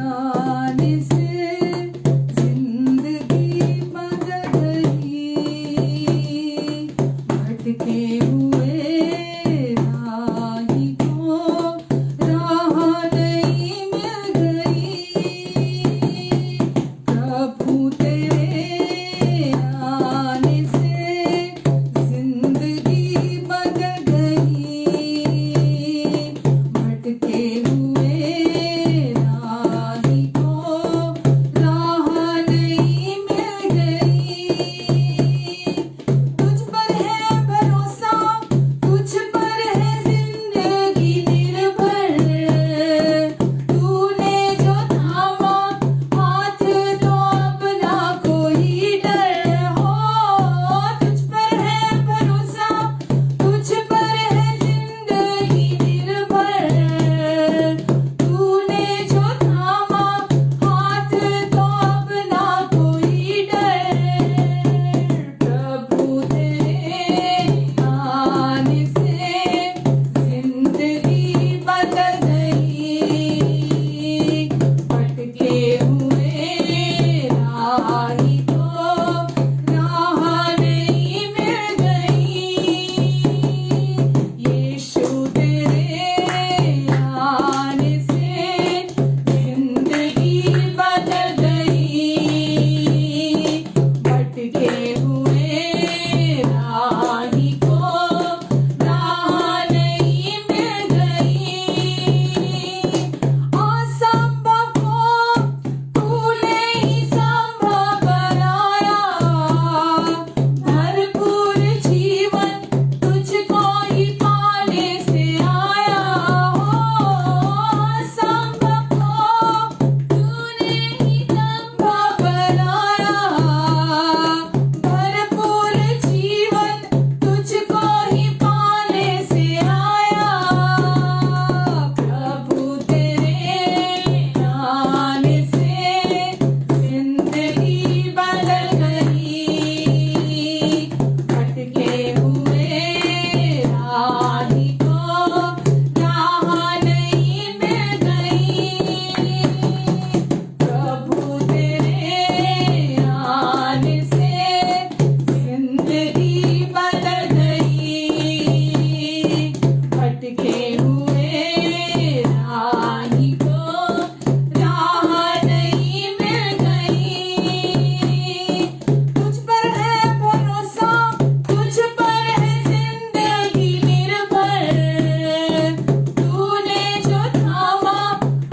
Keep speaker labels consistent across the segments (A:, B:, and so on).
A: आने से जिंदगी बदल गई, भटके हुए राही को राह नहीं मिल गई। प्रभु तेरे आने से जिंदगी बदल गई, भटके हुए राही को राह नहीं मिल गई। तुझ पर है भरोसा, तुझ पर है जिंदगी निर्भर, तूने जो थामा हाथ तो अपना कोई डर हो। तुझ पर है भरोसा, तुझ पर है जिंदगी निर्भर, तूने जो थामा हाथ तो अपना कोई डर। प्रभु तेरे आने से जिंदगी बदल गई, भटके हुए राही को राह नहीं मिल गई। यीशु तेरे आने से जिंदगी बदल गई, भटके हुए राही को राह नहीं मिल गई। असंभव को तूने ही संभव बनाया, भरपूर जीवन तुझको ही पाने से आया हो। असंभव को तूने ही संभव बनाया, भरपूर जीवन तुझको ही पाने से आया। प्रभु तेरे आने से जिंदगी बदल गई, भटके हुए राही को राह नहीं मिल गई। प्रभु तेरे आने से जिंदगी बदल गई, भटके हुए राही को राह नहीं मिल गई। तुझ पर है भरोसा, तुझ पर है जिंदगी निर्भर, तूने जो थामा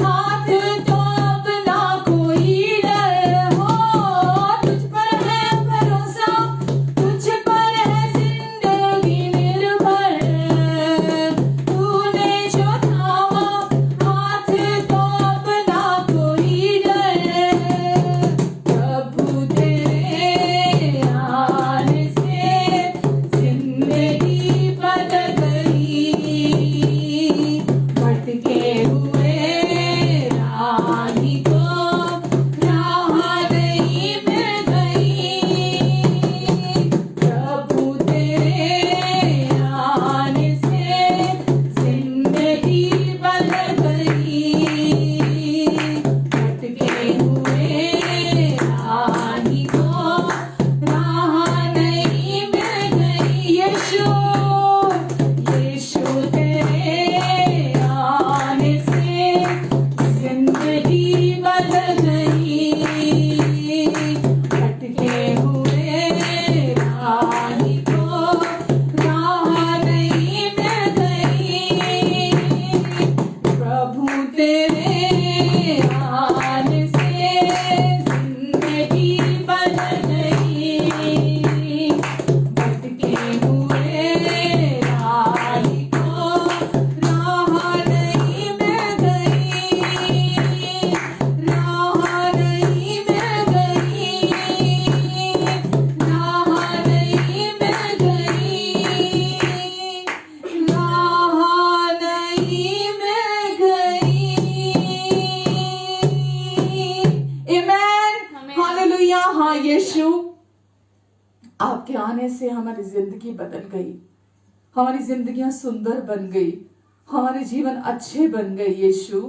A: हाथ तो अपना कोई डर हो। तुझ पर है भरोसा, तुझ पर है जिंदगी निर्भर, तूने जो थामा हाथ तो अपना कोई डर। प्रभु तेरे आने से जिंदगी बदल गई, भटके हुए राही को राह नहीं मिल गई। प्रभु तेरे आने से जिंदगी बदल गई, भटके हुए राही को राह नहीं मिल गई। यीशु यीशु तेरे आने से जिंदगी बदल गई, भटके हुए राही को राह नहीं मिल गई। प्रभु तेरे आने से जिंदगी बदल गई, भटके हुए राही को राह नहीं मिल गई। राह नहीं मिल गई, राह नहीं मिल गई, राह नहीं मिल गई। आमेन, हालेलुया। हाँ यीशु, आपके आने से हमारी जिंदगी बदल गई, हमारी जिंदगियां सुंदर बन गई, हमारे जीवन अच्छे बन गए यीशु।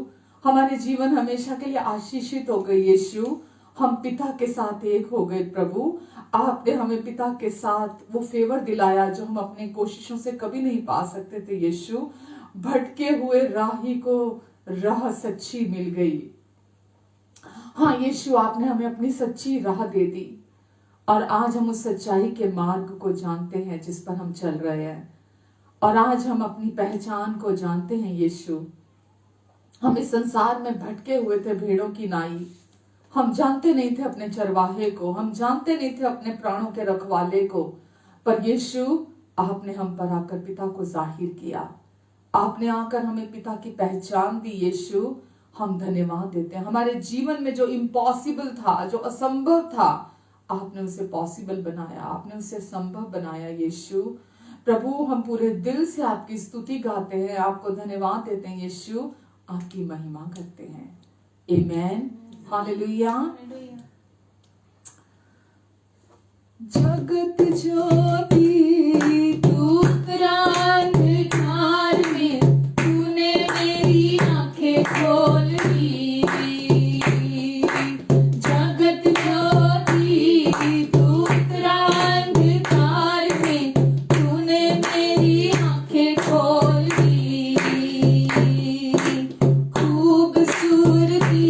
A: हमारे जीवन हमेशा के लिए आशीषित हो गए यीशु। हम पिता के साथ एक हो गए प्रभु। आपने हमें पिता के साथ वो फेवर दिलाया जो हम अपनी कोशिशों से कभी नहीं पा सकते थे यीशु। भटके हुए राही को राह सच्ची मिल गई। हाँ यीशु, आपने हमें अपनी सच्ची राह दे दी और आज हम उस सच्चाई के मार्ग को जानते हैं जिस पर हम चल रहे हैं। और आज हम अपनी पहचान को जानते हैं यीशु। हम इस संसार में भटके हुए थे भेड़ों की नाई। हम जानते नहीं थे अपने चरवाहे को, हम जानते नहीं थे अपने प्राणों के रखवाले को। पर यीशु, आपने हम पर आकर पिता को जाहिर किया। आपने आकर हमें पिता की पहचान दी यीशु। हम धन्यवाद देते हैं। हमारे जीवन में जो इम्पॉसिबल था, जो असंभव था, आपने उसे पॉसिबल बनाया, आपने उसे संभव बनाया यीशु। प्रभु, हम पूरे दिल से आपकी स्तुति गाते हैं, आपको धन्यवाद देते हैं यीशु, आपकी महिमा करते हैं। आमेन, हालेलुया। जगत ज्योति तू अंधकार में, तूने मेरी आंखें खोल दी। जगत ज्योति तू अंधकार में, तूने मेरी आंखें खोल दी। खूबसूरती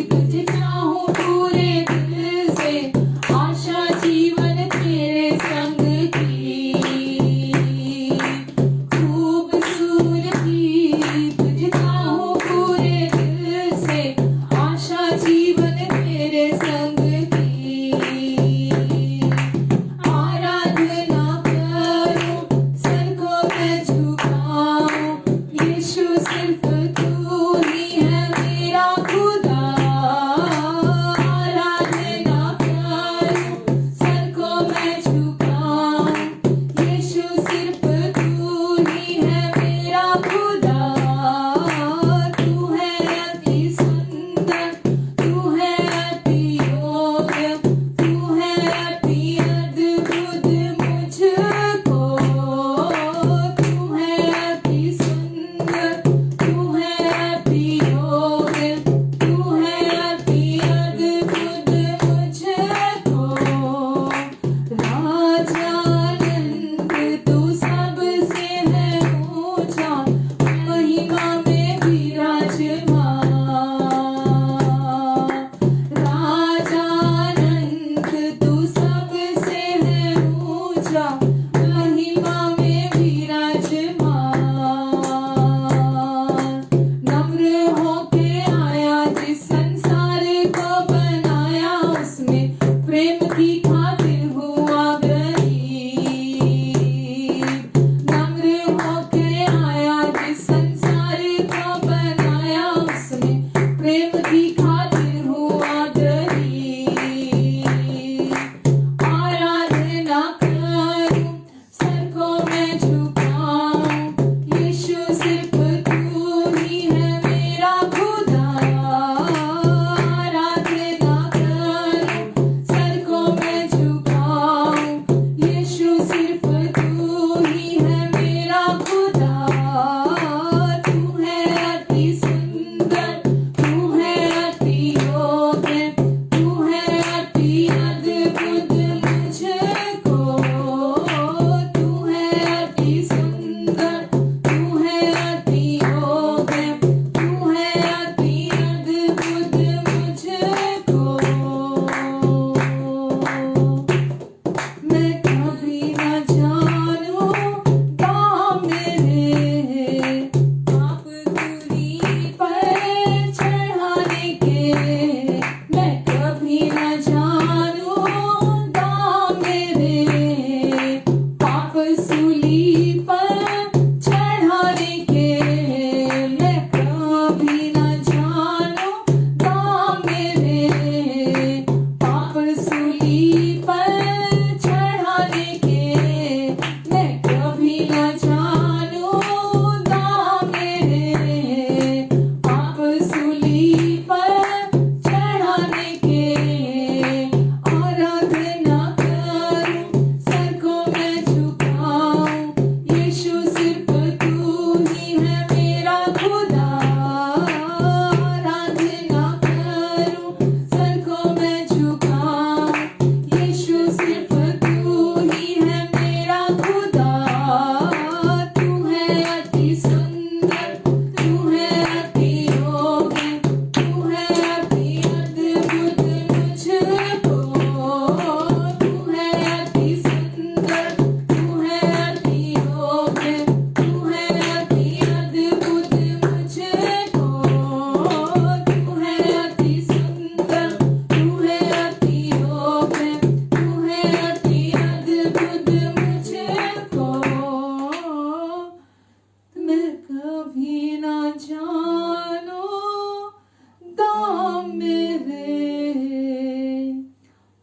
A: तुझे चाहूं पूरे दिल से, आशा जीवन तेरे संग की।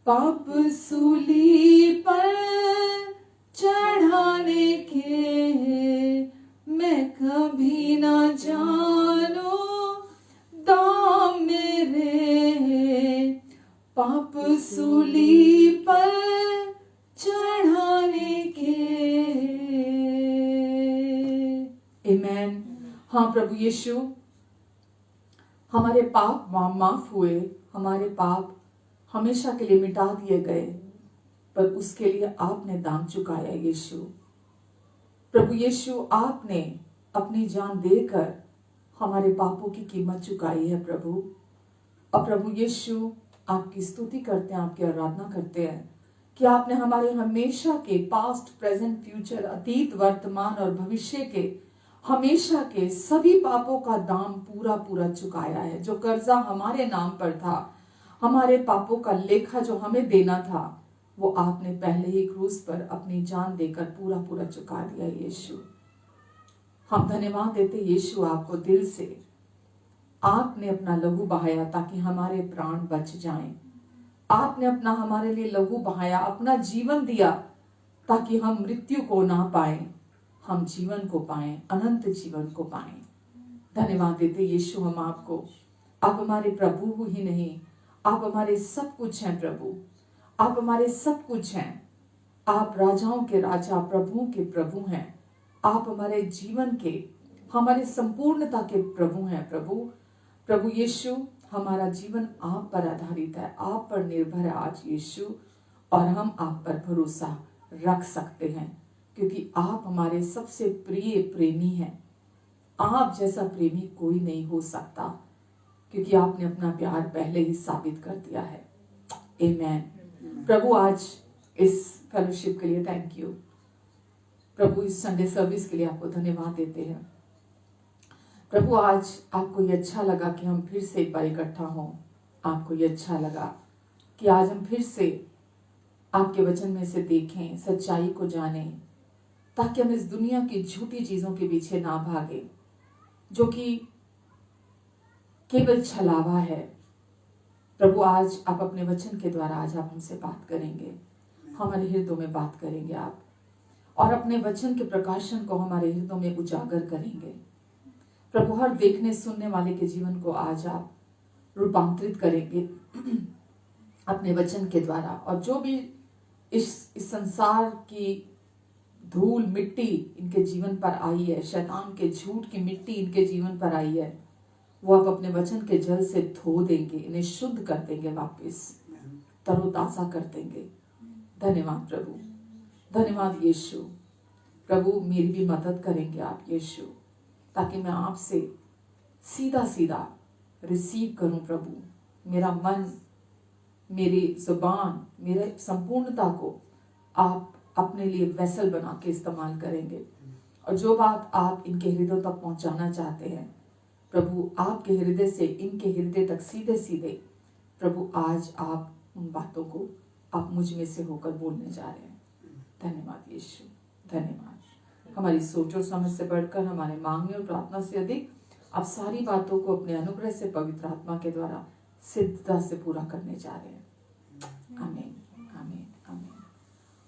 A: पाप सूली पर चढ़ाने के मैं कभी ना जानू दाम मेरे, पाप सूली पर चढ़ाने के। आमेन। हाँ प्रभु यीशु, हमारे पाप माफ हुए, हमारे पाप हमेशा के लिए मिटा दिए गए, पर उसके लिए आपने दाम चुकाया यीशु। प्रभु यीशु, आपने अपनी जान देकर हमारे पापों की कीमत चुकाई है प्रभु। और प्रभु यीशु, आपकी स्तुति करते हैं, आपकी आराधना करते हैं कि आपने हमारे हमेशा के पास्ट, प्रेजेंट, फ्यूचर, अतीत, वर्तमान और भविष्य के हमेशा के सभी पापों का दाम पूरा पूरा चुकाया है। जो कर्जा हमारे नाम पर था, हमारे पापों का लेखा जो हमें देना था, वो आपने पहले ही क्रूस पर अपनी जान देकर पूरा पूरा चुका दिया यीशु। हम धन्यवाद देते यीशु आपको दिल से। आपने अपना लहू बहाया ताकि हमारे प्राण बच जाएं। आपने अपना हमारे लिए लहू बहाया, अपना जीवन दिया ताकि हम मृत्यु को ना पाएं, हम जीवन को पाएं, अनंत जीवन को पाएं। धन्यवाद देते यीशु हम आपको। आप हमारे प्रभु ही नहीं, आप हमारे सब कुछ हैं प्रभु। आप हमारे सब कुछ हैं। आप राजाओं के राजा, प्रभुओं के प्रभु हैं। आप हमारे जीवन के, हमारे संपूर्णता के प्रभु हैं प्रभु। प्रभु यीशु, हमारा जीवन आप पर आधारित है, आप पर निर्भर है आज यीशु, और हम आप पर भरोसा रख सकते हैं क्योंकि आप हमारे सबसे प्रिय प्रेमी हैं। आप जैसा प्रेमी कोई नहीं हो सकता क्योंकि आपने अपना प्यार पहले ही साबित कर दिया है। आमेन। प्रभु, आज इस फेलोशिप के लिए थैंक यू प्रभु। इस संडे सर्विस के लिए आपको धन्यवाद देते हैं प्रभु। आज आपको ये अच्छा लगा कि हम फिर से एक बार इकट्ठा हों। आपको ये अच्छा लगा कि आज हम फिर से आपके वचन में से देखें, सच्चाई को जानें, ताकि हम इस दुनिया की झूठी चीजों के पीछे ना भागे जो कि केवल छलावा है। प्रभु, आज आप अपने वचन के द्वारा आज आप हमसे बात करेंगे, हमारे हृदयों में बात करेंगे आप, और अपने वचन के प्रकाशन को हमारे हृदयों में उजागर करेंगे प्रभु। हर देखने सुनने वाले के जीवन को आज आप रूपांतरित करेंगे अपने वचन के द्वारा। और जो भी इस संसार की धूल मिट्टी इनके जीवन पर आई है, शैतान के झूठ की मिट्टी इनके जीवन पर आई है, वो आप अपने वचन के जल से धो देंगे, इन्हें शुद्ध कर देंगे, वापस तरोताजा कर देंगे। धन्यवाद प्रभु, धन्यवाद यीशु। प्रभु, मेरी भी मदद करेंगे आप यीशु, ताकि मैं आपसे सीधा सीधा रिसीव करूं प्रभु। मेरा मन, मेरी जुबान, मेरे संपूर्णता को आप अपने लिए वेसल बना के इस्तेमाल करेंगे। और जो बात आप इनके हृदयों तक पहुंचाना चाहते हैं प्रभु, आपके हृदय से इनके हृदय तक सीधे सीधे प्रभु, आज आप उन बातों को आप मुझ में से होकर बोलने जा रहे हैं। धन्यवाद यीशु, धन्यवाद। हमारी सोच और समझ से बढ़कर, हमारे मांगने और प्रार्थना से अधिक आप सारी बातों को अपने अनुग्रह से पवित्र आत्मा के द्वारा सिद्धता से पूरा करने जा रहे हैं। आमीन, आमीन, आमीन।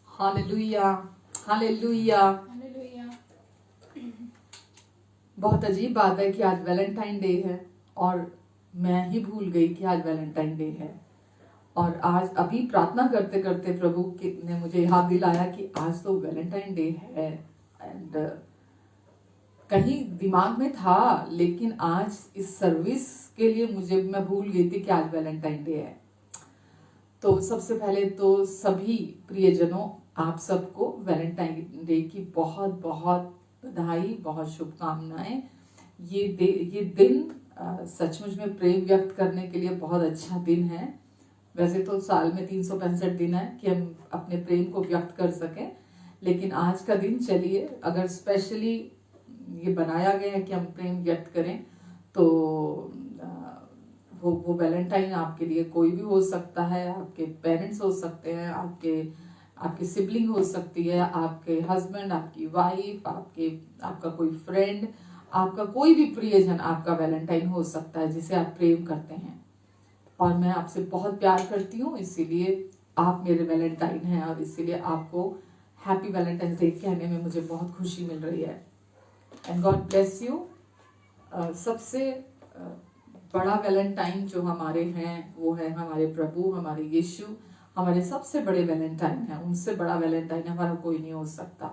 A: Hallelujah, hallelujah. बहुत अजीब बात है कि आज वैलेंटाइन डे है और मैं ही भूल गई कि आज वैलेंटाइन डे है। और आज अभी प्रार्थना करते करते प्रभु ने मुझे याद दिलाया कि आज तो वैलेंटाइन डे है। एंड कहीं दिमाग में था, लेकिन आज इस सर्विस के लिए मैं भूल गई थी कि आज वैलेंटाइन डे है। तो सबसे पहले तो सभी प्रियजनों, आप सबको वैलेंटाइन डे की बहुत बहुत बधाई, बहुत शुभकामनाएं। ये दिन सचमुच में प्रेम व्यक्त करने के लिए बहुत अच्छा दिन है। वैसे तो साल में 365 दिन है कि हम अपने प्रेम को व्यक्त कर सकें, लेकिन आज का दिन चलिए, अगर स्पेशली ये बनाया गया है कि हम प्रेम व्यक्त करें, तो वो वैलेंटाइन आपके लिए कोई भी हो सकता है। आपके पेरेंट्स हो सकते हैं, आपकी सिबलिंग हो सकती है, आपके हस्बैंड, आपकी वाइफ, आपका कोई फ्रेंड, आपका कोई भी प्रियजन आपका वैलेंटाइन हो सकता है जिसे आप प्रेम करते हैं। और मैं आपसे बहुत प्यार करती हूँ, इसीलिए आप मेरे वैलेंटाइन हैं और इसीलिए आपको हैप्पी वैलेंटाइंस डे कहने में मुझे बहुत खुशी मिल रही है। And God bless you. सबसे बड़ा वैलेंटाइन जो हमारे हैं वो है हमारे प्रभु, हमारे यीशु, हमारे सबसे बड़े वैलेंटाइन हैं। उनसे बड़ा वैलेंटाइन हमारा कोई नहीं हो सकता,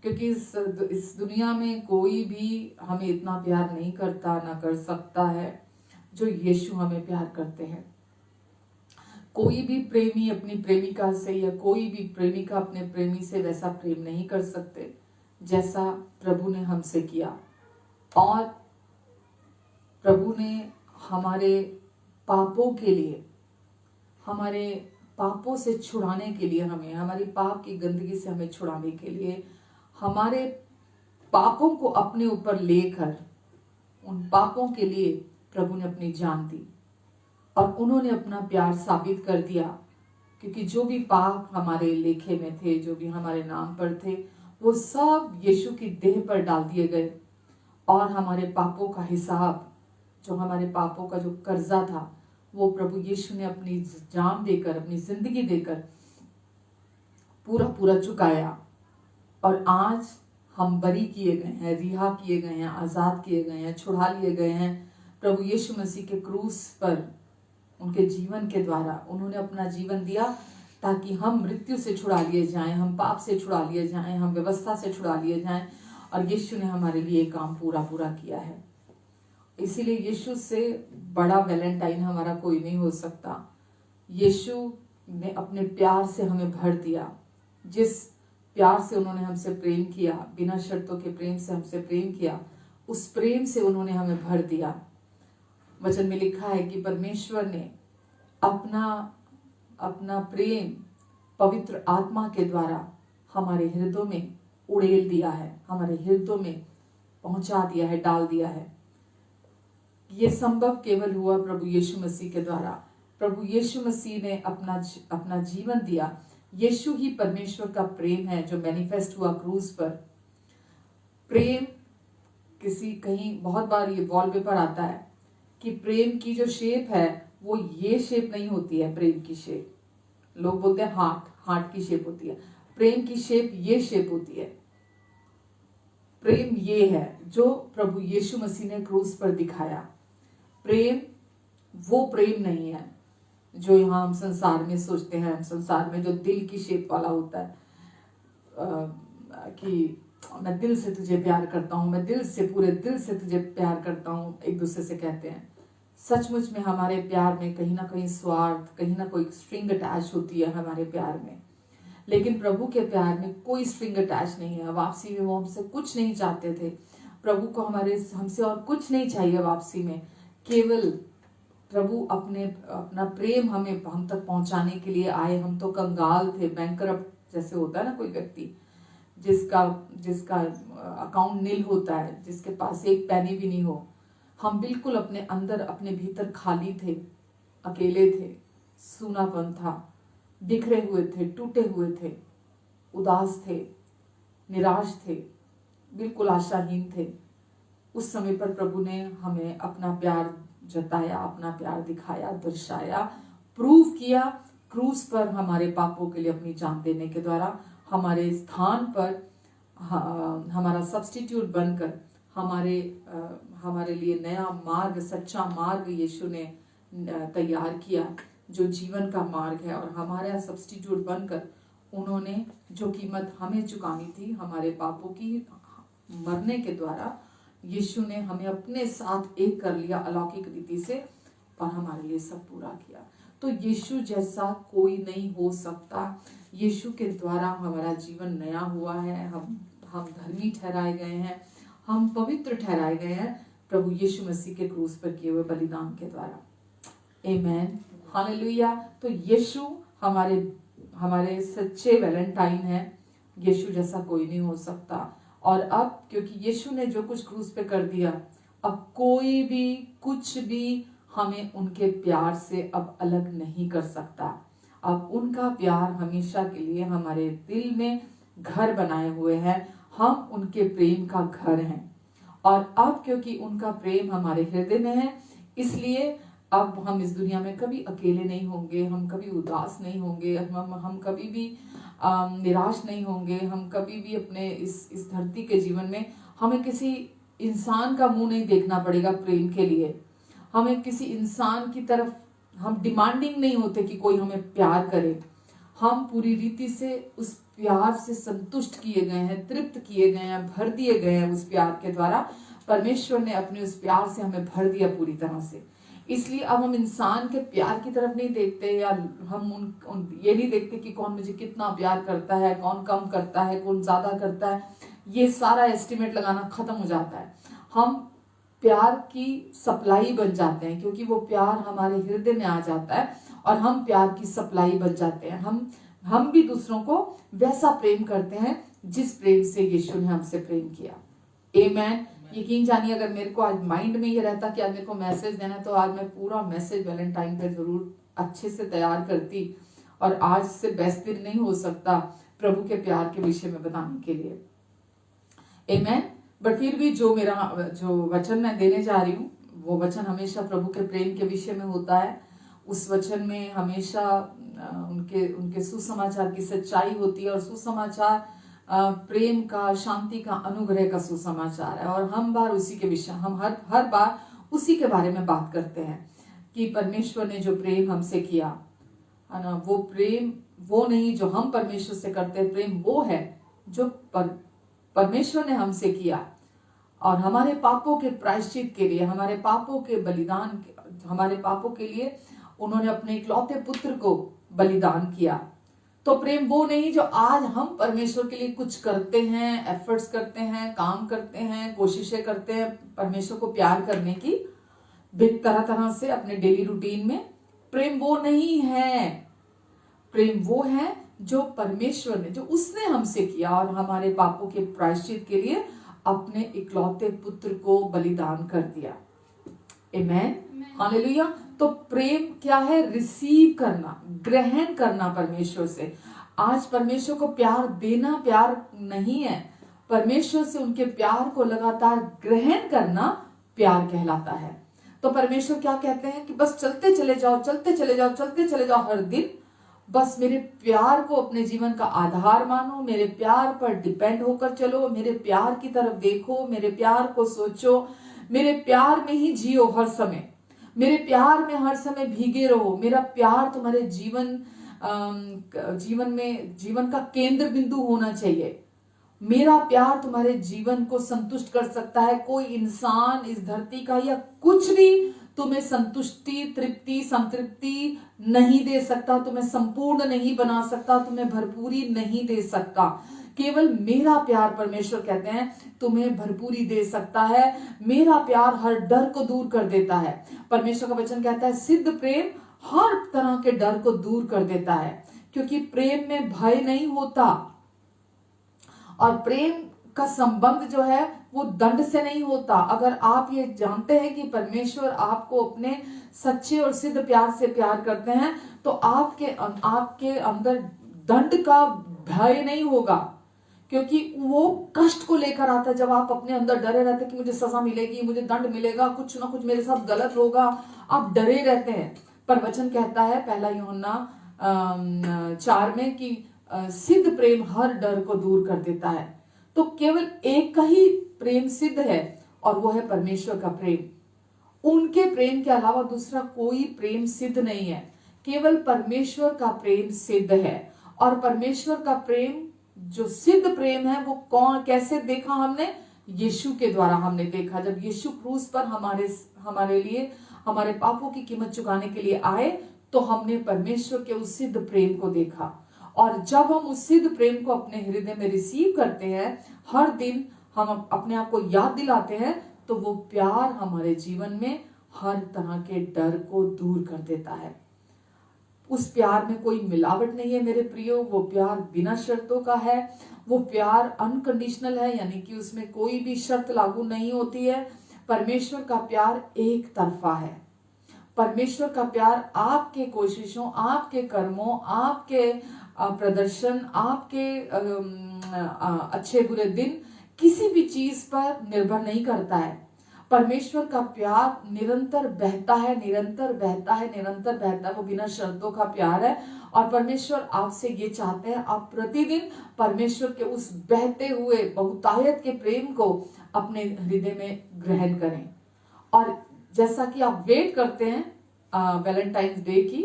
A: क्योंकि इस दुनिया में कोई भी हमें इतना प्यार नहीं करता, ना कर सकता है जो यीशु हमें प्यार करते हैं। कोई भी प्रेमी अपनी प्रेमिका से या कोई भी प्रेमिका अपने प्रेमी से वैसा प्रेम नहीं कर सकते जैसा प्रभु ने हमसे किया। और प्रभु ने हमारे पापों के लिए, हमारे पापों से छुड़ाने के लिए, हमें हमारी पाप की गंदगी से हमें छुड़ाने के लिए, हमारे पापों को अपने ऊपर लेकर उन पापों के लिए प्रभु ने अपनी जान दी और उन्होंने अपना प्यार साबित कर दिया। क्योंकि जो भी पाप हमारे लेखे में थे, जो भी हमारे नाम पर थे, वो सब यीशु की देह पर डाल दिए गए और हमारे पापों का हिसाब, जो हमारे पापों का जो कर्जा था, वो प्रभु यीशु ने अपनी जान देकर, अपनी जिंदगी देकर पूरा पूरा चुकाया। और आज हम बरी किए गए हैं, रिहा किए गए हैं, आजाद किए गए हैं, छुड़ा लिए गए हैं प्रभु यीशु मसीह के क्रूस पर। उनके जीवन के द्वारा उन्होंने अपना जीवन दिया ताकि हम मृत्यु से छुड़ा लिए जाएं, हम पाप से छुड़ा लिए जाएं, हम व्यवस्था से छुड़ा लिए जाएं। और यीशु ने हमारे लिए काम पूरा पूरा किया है। इसीलिए यीशु से बड़ा वैलेंटाइन हमारा कोई नहीं हो सकता। यीशु ने अपने प्यार से हमें भर दिया। जिस प्यार से उन्होंने हमसे प्रेम किया, बिना शर्तों के प्रेम से हमसे प्रेम किया, उस प्रेम से उन्होंने हमें भर दिया। वचन में लिखा है कि परमेश्वर ने अपना प्रेम पवित्र आत्मा के द्वारा हमारे हृदयों में उड़ेल दिया है, हमारे हृदयों में पहुंचा दिया है, डाल दिया है। ये संभव केवल हुआ प्रभु यीशु मसीह के द्वारा। प्रभु यीशु मसीह ने अपना जीवन दिया। यीशु ही परमेश्वर का प्रेम है जो मैनिफेस्ट हुआ क्रूज पर। प्रेम कहीं बहुत बार ये वॉलपेपर आता है कि प्रेम की जो शेप है वो ये शेप नहीं होती है। प्रेम की शेप, लोग बोलते हैं हार्ट की शेप होती है। प्रेम की शेप ये शेप होती है। प्रेम ये है जो प्रभु यीशु मसीह ने क्रूस पर दिखाया। प्रेम वो प्रेम नहीं है जो यहाँ हम संसार में सोचते हैं। हम संसार में जो दिल की शेप वाला होता है कि मैं दिल से तुझे प्यार करता हूँ, मैं दिल से, पूरे दिल से तुझे प्यार करता हूँ, एक दूसरे से कहते हैं। सचमुच में हमारे प्यार में कहीं ना कहीं स्वार्थ, कहीं ना कोई स्ट्रिंग अटैच होती है हमारे प्यार में। लेकिन प्रभु के प्यार में कोई स्ट्रिंग अटैच नहीं है। वापसी में वो हमसे कुछ नहीं चाहते थे। प्रभु को हमसे और कुछ नहीं चाहिए वापसी में। केवल प्रभु अपना प्रेम हम तक पहुंचाने के लिए आए। हम तो कंगाल थे, बैंकरप्ट जैसे होता है ना कोई व्यक्ति जिसका अकाउंट नील होता है, जिसके पास एक पैनी भी नहीं हो। हम बिल्कुल अपने अंदर, अपने भीतर खाली थे, अकेले थे, सूनापन था, बिखरे हुए थे, टूटे हुए थे, उदास थे, निराश थे, बिल्कुल आशाहीन थे। उस समय पर प्रभु ने हमें अपना प्यार जताया, अपना प्यार दिखाया, दर्शाया, प्रूव किया क्रूस पर हमारे पापों के लिए अपनी जान देने के द्वारा। हमारे स्थान पर हमारा सब्स्टिट्यूट बनकर हमारे लिए नया मार्ग, सच्चा मार्ग यीशु ने तैयार किया, जो जीवन का मार्ग है। और हमारा सब्स्टिट्यूट बनकर उन्होंने जो कीमत हमें चुकानी थी हमारे पापों की, मरने के द्वारा यीशु ने हमें अपने साथ एक कर लिया अलौकिक रीति से और हमारे लिए सब पूरा किया। तो यीशु जैसा कोई नहीं हो सकता। यीशु के द्वारा हमारा जीवन नया हुआ है। हम धर्मी ठहराए गए हैं, हम पवित्र ठहराए गए हैं प्रभु यीशु मसीह के क्रूस पर किए हुए बलिदान के द्वारा। आमेन, हालेलुया। तो यीशु हमारे सच्चे वैलेंटाइन है। यीशु जैसा कोई नहीं हो सकता। और अब क्योंकि यीशु ने जो कुछ क्रूस पे कर दिया, अब कोई भी कुछ भी हमें उनके प्यार से अब अलग नहीं कर सकता। अब उनका प्यार हमेशा के लिए हमारे दिल में घर बनाए हुए है। हम उनके प्रेम का घर हैं। और अब क्योंकि उनका प्रेम हमारे हृदय में है, इसलिए अब हम इस दुनिया में कभी अकेले नहीं होंगे, हम कभी उदास नहीं होंगे, हम कभी भी निराश नहीं होंगे, हम कभी भी अपने इस धरती के जीवन में हमें किसी इंसान का मुंह नहीं देखना पड़ेगा प्रेम के लिए। हमें किसी इंसान की तरफ हम डिमांडिंग नहीं होते कि कोई हमें प्यार करे। हम पूरी रीति से उस प्यार से संतुष्ट किए गए हैं, तृप्त किए गए हैं, भर दिए गए हैं उस प्यार के द्वारा। परमेश्वर ने अपने उस प्यार से हमें भर दिया पूरी तरह से। इसलिए अब हम इंसान के प्यार की तरफ नहीं देखते, या हम ये नहीं देखते कि कौन मुझे कितना प्यार करता है, कौन कम करता है, कौन ज्यादा करता है। ये सारा एस्टिमेट लगाना खत्म हो जाता है। हम प्यार की सप्लाई बन जाते हैं, क्योंकि वो प्यार हमारे हृदय में आ जाता है और हम प्यार की सप्लाई बन जाते हैं। हम भी दूसरों को वैसा प्रेम करते हैं जिस प्रेम से यीशु ने हमसे प्रेम किया। आमेन। यकीन जानिए, अगर मेरे को आज माइंड में ये रहता कि आज मेरे को मैसेज देना है, तो आज मैं पूरा मैसेज वैलेंटाइन पे जरूर अच्छे से तैयार करती, और आज से बेस्ट दिन नहीं हो सकता प्रभु के प्यार के विषय में बताने के लिए। आमेन। बट फिर भी जो वचन मैं देने जा रही हूँ, वो वचन हमेशा प्रभु के प्रेम के विषय में होता है। उस वचन में हमेशा उनके सुसमाचार की सच्चाई होती है, और सुसमाचार प्रेम का, शांति का, अनुग्रह का सुसमाचार है। और हम हर बार उसी के बारे में बात करते हैं कि परमेश्वर ने जो प्रेम हमसे किया है ना, वो प्रेम वो नहीं जो हम परमेश्वर से करते हैं, प्रेम वो है जो परमेश्वर ने हमसे किया, और हमारे पापों के प्रायश्चित के लिए, हमारे पापों के बलिदान, हमारे पापों के लिए उन्होंने अपने इकलौते पुत्र को बलिदान किया। तो प्रेम वो नहीं जो आज हम परमेश्वर के लिए कुछ करते हैं, एफर्ट्स करते हैं, काम करते हैं, कोशिशें करते हैं परमेश्वर को प्यार करने की तरह तरह से अपने डेली रूटीन में। प्रेम वो नहीं है। प्रेम वो है जो परमेश्वर ने, जो उसने हमसे किया, और हमारे पापों के प्रायश्चित के लिए अपने इकलौते पुत्र को बलिदान कर दिया। आमेन, हालेलुया। तो प्रेम क्या है? रिसीव करना, ग्रहण करना परमेश्वर से। आज परमेश्वर को प्यार देना प्यार नहीं है, परमेश्वर से उनके प्यार को लगातार ग्रहण करना प्यार कहलाता है। तो परमेश्वर क्या कहते हैं कि बस चलते चले जाओ, चलते चले जाओ, चलते चले जाओ हर दिन। बस मेरे प्यार को अपने जीवन का आधार मानो, मेरे प्यार पर डिपेंड होकर चलो, मेरे प्यार की तरफ देखो, मेरे प्यार को सोचो, मेरे प्यार में ही जियो हर समय, मेरे प्यार में हर समय भीगे रहो। मेरा प्यार तुम्हारे जीवन का केंद्र बिंदु होना चाहिए। मेरा प्यार तुम्हारे जीवन को संतुष्ट कर सकता है। कोई इंसान इस धरती का या कुछ भी तुम्हें संतुष्टि, तृप्ति, संतृप्ति नहीं दे सकता, तुम्हें संपूर्ण नहीं बना सकता, तुम्हें भरपूरी नहीं दे सकता। केवल मेरा प्यार, परमेश्वर कहते हैं, तुम्हें भरपूरी दे सकता है। मेरा प्यार हर डर को दूर कर देता है। परमेश्वर का वचन कहता है सिद्ध प्रेम हर तरह के डर को दूर कर देता है, क्योंकि प्रेम में भय नहीं होता, और प्रेम का संबंध जो है वो दंड से नहीं होता। अगर आप ये जानते हैं कि परमेश्वर आपको अपने सच्चे और सिद्ध प्यार से प्यार करते हैं, तो आपके अंदर दंड का भय नहीं होगा, क्योंकि वो कष्ट को लेकर आता है। जब आप अपने अंदर डरे रहते हैं कि मुझे सजा मिलेगी, मुझे दंड मिलेगा, कुछ ना कुछ मेरे साथ गलत होगा, आप डरे रहते हैं। पर वचन कहता है पहला यूहन्ना 4 में कि सिद्ध प्रेम हर डर को दूर कर देता है। तो केवल एक का ही प्रेम सिद्ध है, और वो है परमेश्वर का प्रेम। उनके प्रेम के अलावा दूसरा कोई प्रेम सिद्ध नहीं है, केवल परमेश्वर का प्रेम सिद्ध है। और परमेश्वर का प्रेम जो सिद्ध प्रेम है वो कैसे देखा हमने? यीशु के द्वारा हमने देखा। जब यीशु क्रूस पर हमारे लिए हमारे पापों की कीमत चुकाने के लिए आए, तो हमने परमेश्वर के उस सिद्ध प्रेम को देखा। और जब हम उस सिद्ध प्रेम को अपने हृदय में रिसीव करते हैं, हर दिन हम अपने आप को याद दिलाते हैं, तो वो प्यार हमारे जीवन में हर तरह के डर को दूर कर देता है। उस प्यार में कोई मिलावट नहीं है मेरे प्रियो। वो प्यार बिना शर्तों का है, वो प्यार अनकंडीशनल है, यानी कि उसमें कोई भी शर्त लागू नहीं होती है। परमेश्वर का प्यार एक तरफा है। परमेश्वर का प्यार आपके कोशिशों, आपके कर्मों, आपके प्रदर्शन, आपके अच्छे बुरे दिन, किसी भी चीज पर निर्भर नहीं करता है। परमेश्वर का प्यार निरंतर बहता है, निरंतर बहता है, निरंतर बहता है। वो बिना शर्तों का प्यार है और परमेश्वर आपसे ये चाहते हैं आप प्रतिदिन परमेश्वर के उस बहते हुए बहुतायत के प्रेम को अपने हृदय में ग्रहण करें। और जैसा कि आप वेट करते हैं वैलेंटाइंस डे की,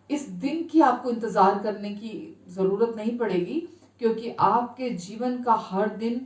A: इस दिन की आपको इंतजार करने की जरूरत नहीं पड़ेगी, क्योंकि आपके जीवन का हर दिन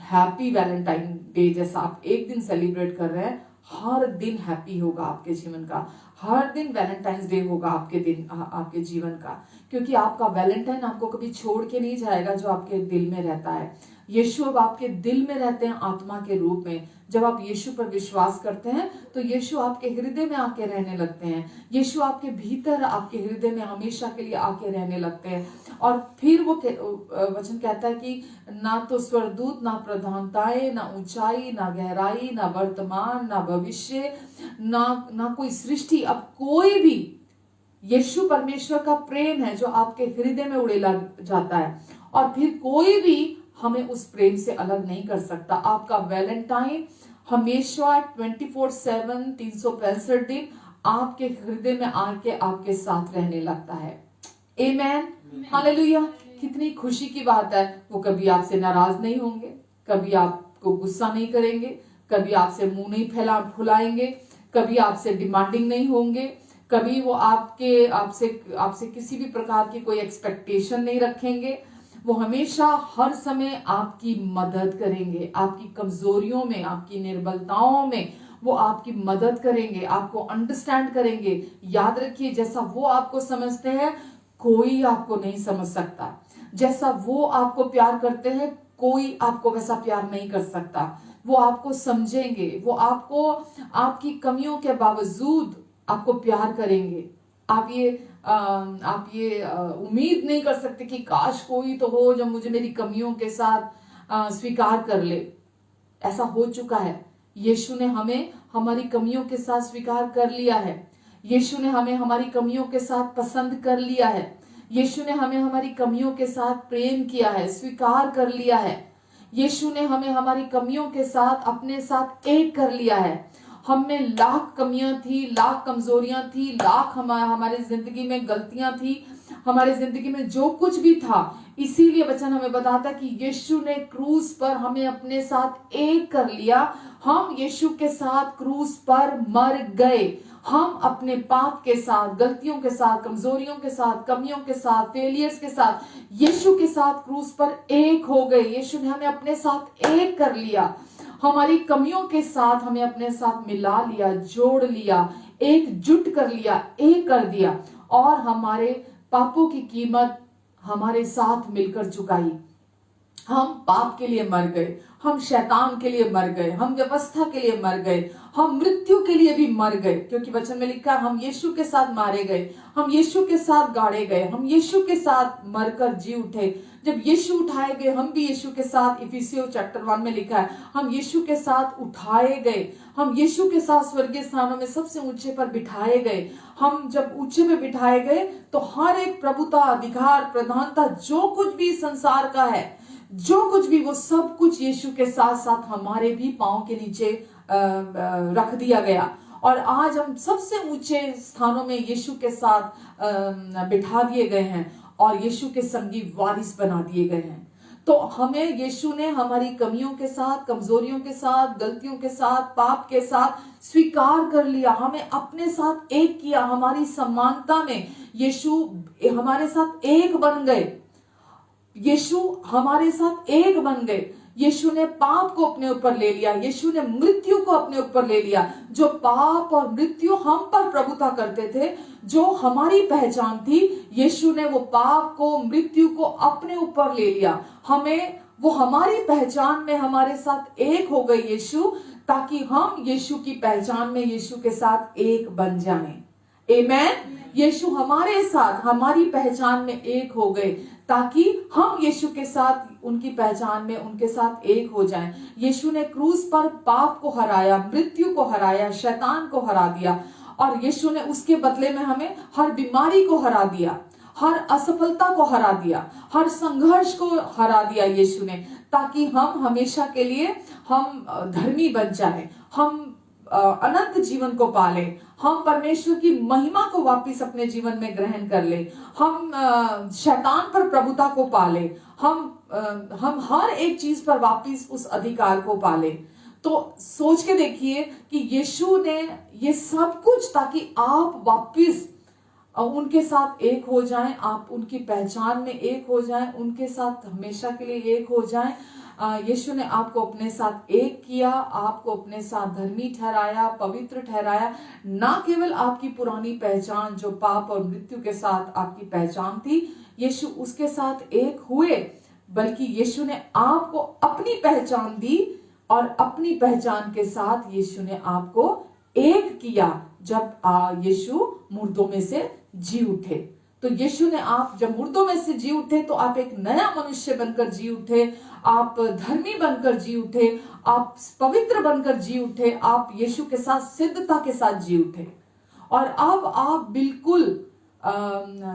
A: हैप्पी वैलेंटाइन डे जैसा आप एक दिन सेलिब्रेट कर रहे हैं, हर दिन हैप्पी होगा आपके जीवन का, हर दिन वैलेंटाइंस डे होगा आपके जीवन का, क्योंकि आपका वैलेंटाइन आपको कभी छोड़ के नहीं जाएगा जो आपके दिल में रहता है। यीशु अब आपके दिल में रहते हैं आत्मा के रूप में। जब आप यीशु पर विश्वास करते हैं तो यीशु आपके हृदय में आके रहने लगते हैं। यीशु आपके भीतर आपके हृदय में हमेशा के लिए आके रहने लगते हैं। और फिर वो वचन कहता है कि ना तो स्वर्गदूत, ना प्रधानताएं, ना ऊंचाई, ना गहराई, ना वर्तमान, ना भविष्य, ना कोई सृष्टि, अब कोई भी, यीशु परमेश्वर का प्रेम है जो आपके हृदय में उड़ेला जाता है और फिर कोई भी हमें उस प्रेम से अलग नहीं कर सकता। आपका वैलेंटाइन हमेशा 24/7 365 दिन आपके हृदय में आके आपके साथ रहने लगता है। आमेन, हालेलुया। कितनी खुशी की बात है। वो कभी आपसे नाराज नहीं होंगे, कभी आपको गुस्सा नहीं करेंगे, कभी आपसे मुंह नहीं फुलाएंगे, कभी आपसे डिमांडिंग नहीं होंगे, कभी वो आपसे किसी भी प्रकार की कोई एक्सपेक्टेशन नहीं रखेंगे। वो हमेशा हर समय आपकी मदद करेंगे, आपकी कमजोरियों में, आपकी निर्बलताओं में वो आपकी मदद करेंगे, आपको अंडरस्टैंड करेंगे। याद रखिए, जैसा वो आपको समझते हैं कोई आपको नहीं समझ सकता। जैसा वो आपको प्यार करते हैं कोई आपको वैसा प्यार नहीं कर सकता। वो आपको समझेंगे, वो आपको आपकी कमियों के बावजूद आपको प्यार करेंगे। आप ये उम्मीद नहीं कर सकते कि काश कोई तो हो जो मुझे मेरी कमियों के साथ स्वीकार कर ले। ऐसा हो चुका है। यीशु ने हमें हमारी कमियों के साथ स्वीकार कर लिया है। यीशु ने हमें हमारी कमियों के साथ पसंद कर लिया है। यीशु ने हमें हमारी कमियों के साथ प्रेम किया है, स्वीकार कर लिया है। यीशु ने हमें हमारी कमियों के साथ अपने साथ एक कर लिया है। हम में लाख कमियां थी, लाख कमजोरियां थी, लाख हमारे जिंदगी में गलतियां थी, हमारे जिंदगी में जो कुछ भी था। इसीलिए वचन हमें बताता कि यीशु ने क्रूस पर हमें अपने साथ एक कर लिया। हम यीशु के साथ क्रूस पर मर गए। हम अपने पाप के साथ, गलतियों के साथ, कमजोरियों के साथ, कमियों के साथ, फेलियर्स के साथ यीशु के साथ क्रूस पर एक हो गए। यीशु ने हमें अपने साथ एक कर लिया। हमारी कमियों के साथ हमें अपने साथ मिला लिया, जोड़ लिया, एकजुट कर लिया, एक कर दिया और हमारे पापों की कीमत हमारे साथ मिलकर चुकाई। हम पाप के लिए मर गए, हम शैतान के लिए मर गए, हम व्यवस्था के लिए मर गए, हम मृत्यु के लिए भी मर गए, क्योंकि वचन में लिखा है हम यीशु के साथ मारे गए, हम यीशु के साथ गाड़े गए, हम यीशु के साथ मरकर जी उठे। जब यीशु उठाए गए हम भी यीशु के साथ, इफिसियों चैप्टर 1 में लिखा है हम यीशु के साथ उठाए गए, हम यीशु के साथ स्वर्गीय स्थानों में सबसे ऊंचे पर बिठाए गए। हम जब ऊंचे पे बिठाए गए तो हर एक प्रभुता, अधिकार, प्रधानता, जो कुछ भी संसार का है, जो कुछ भी, वो सब कुछ यीशु के साथ साथ हमारे भी पांव के नीचे रख दिया गया। और आज हम सबसे ऊंचे स्थानों में यीशु के साथ बिठा दिए गए हैं और यीशु के संगी वारिस बना दिए गए हैं। तो हमें यीशु ने हमारी कमियों के साथ, कमजोरियों के साथ, गलतियों के साथ, पाप के साथ स्वीकार कर लिया, हमें अपने साथ एक किया। हमारी समानता में यीशु हमारे साथ एक बन गए। यीशु हमारे साथ एक बन गए। यीशु ने पाप को अपने ऊपर ले लिया, यीशु ने मृत्यु को अपने ऊपर ले लिया। जो पाप और मृत्यु हम पर प्रभुता करते थे, जो हमारी पहचान थी, यीशु ने वो पाप को, मृत्यु को अपने ऊपर ले लिया। वो हमारी पहचान में हमारे साथ एक हो गए यीशु, ताकि हम यीशु की पहचान में यीशु के साथ एक बन जाएं। आमेन। यीशु हमारे साथ, हमारी पहचान में एक हो गए, ताकि हम यीशु के साथ, उनकी पहचान में उनके साथ एक हो जाएं। यीशु ने क्रूस पर पाप को हराया, मृत्यु को हराया, शैतान को हरा दिया और यीशु ने उसके बदले में हमें हर बीमारी को हरा दिया, हर असफलता को हरा दिया, हर संघर्ष को हरा दिया यीशु ने, ताकि हम हमेशा के लिए हम धर्मी बन जाए, हम अनंत जीवन को पाले, हम परमेश्वर की महिमा को वापस अपने जीवन में ग्रहण कर ले, हम शैतान पर प्रभुता को पाले, हम हर एक चीज पर वापस उस अधिकार को पाले। तो सोच के देखिए कि यीशु ने ये सब कुछ ताकि आप वापस उनके साथ एक हो जाएं, आप उनकी पहचान में एक हो जाएं, उनके साथ हमेशा के लिए एक हो जाएं। यीशु ने आपको अपने साथ एक किया, आपको अपने साथ धर्मी ठहराया, पवित्र ठहराया। ना केवल आपकी पुरानी पहचान जो पाप और मृत्यु के साथ आपकी पहचान थी, यीशु उसके साथ एक हुए, बल्कि यीशु ने आपको अपनी पहचान दी और अपनी पहचान के साथ यीशु ने आपको एक किया जब यीशु मुर्दों में से जी उठे। तो यीशु ने आप जब मुर्दों में से जी उठे तो आप एक नया मनुष्य बनकर जी उठे, आप धर्मी बनकर जी उठे, आप पवित्र बनकर जी उठे, आप यीशु के साथ सिद्धता के साथ जी उठे। और अब आप बिल्कुल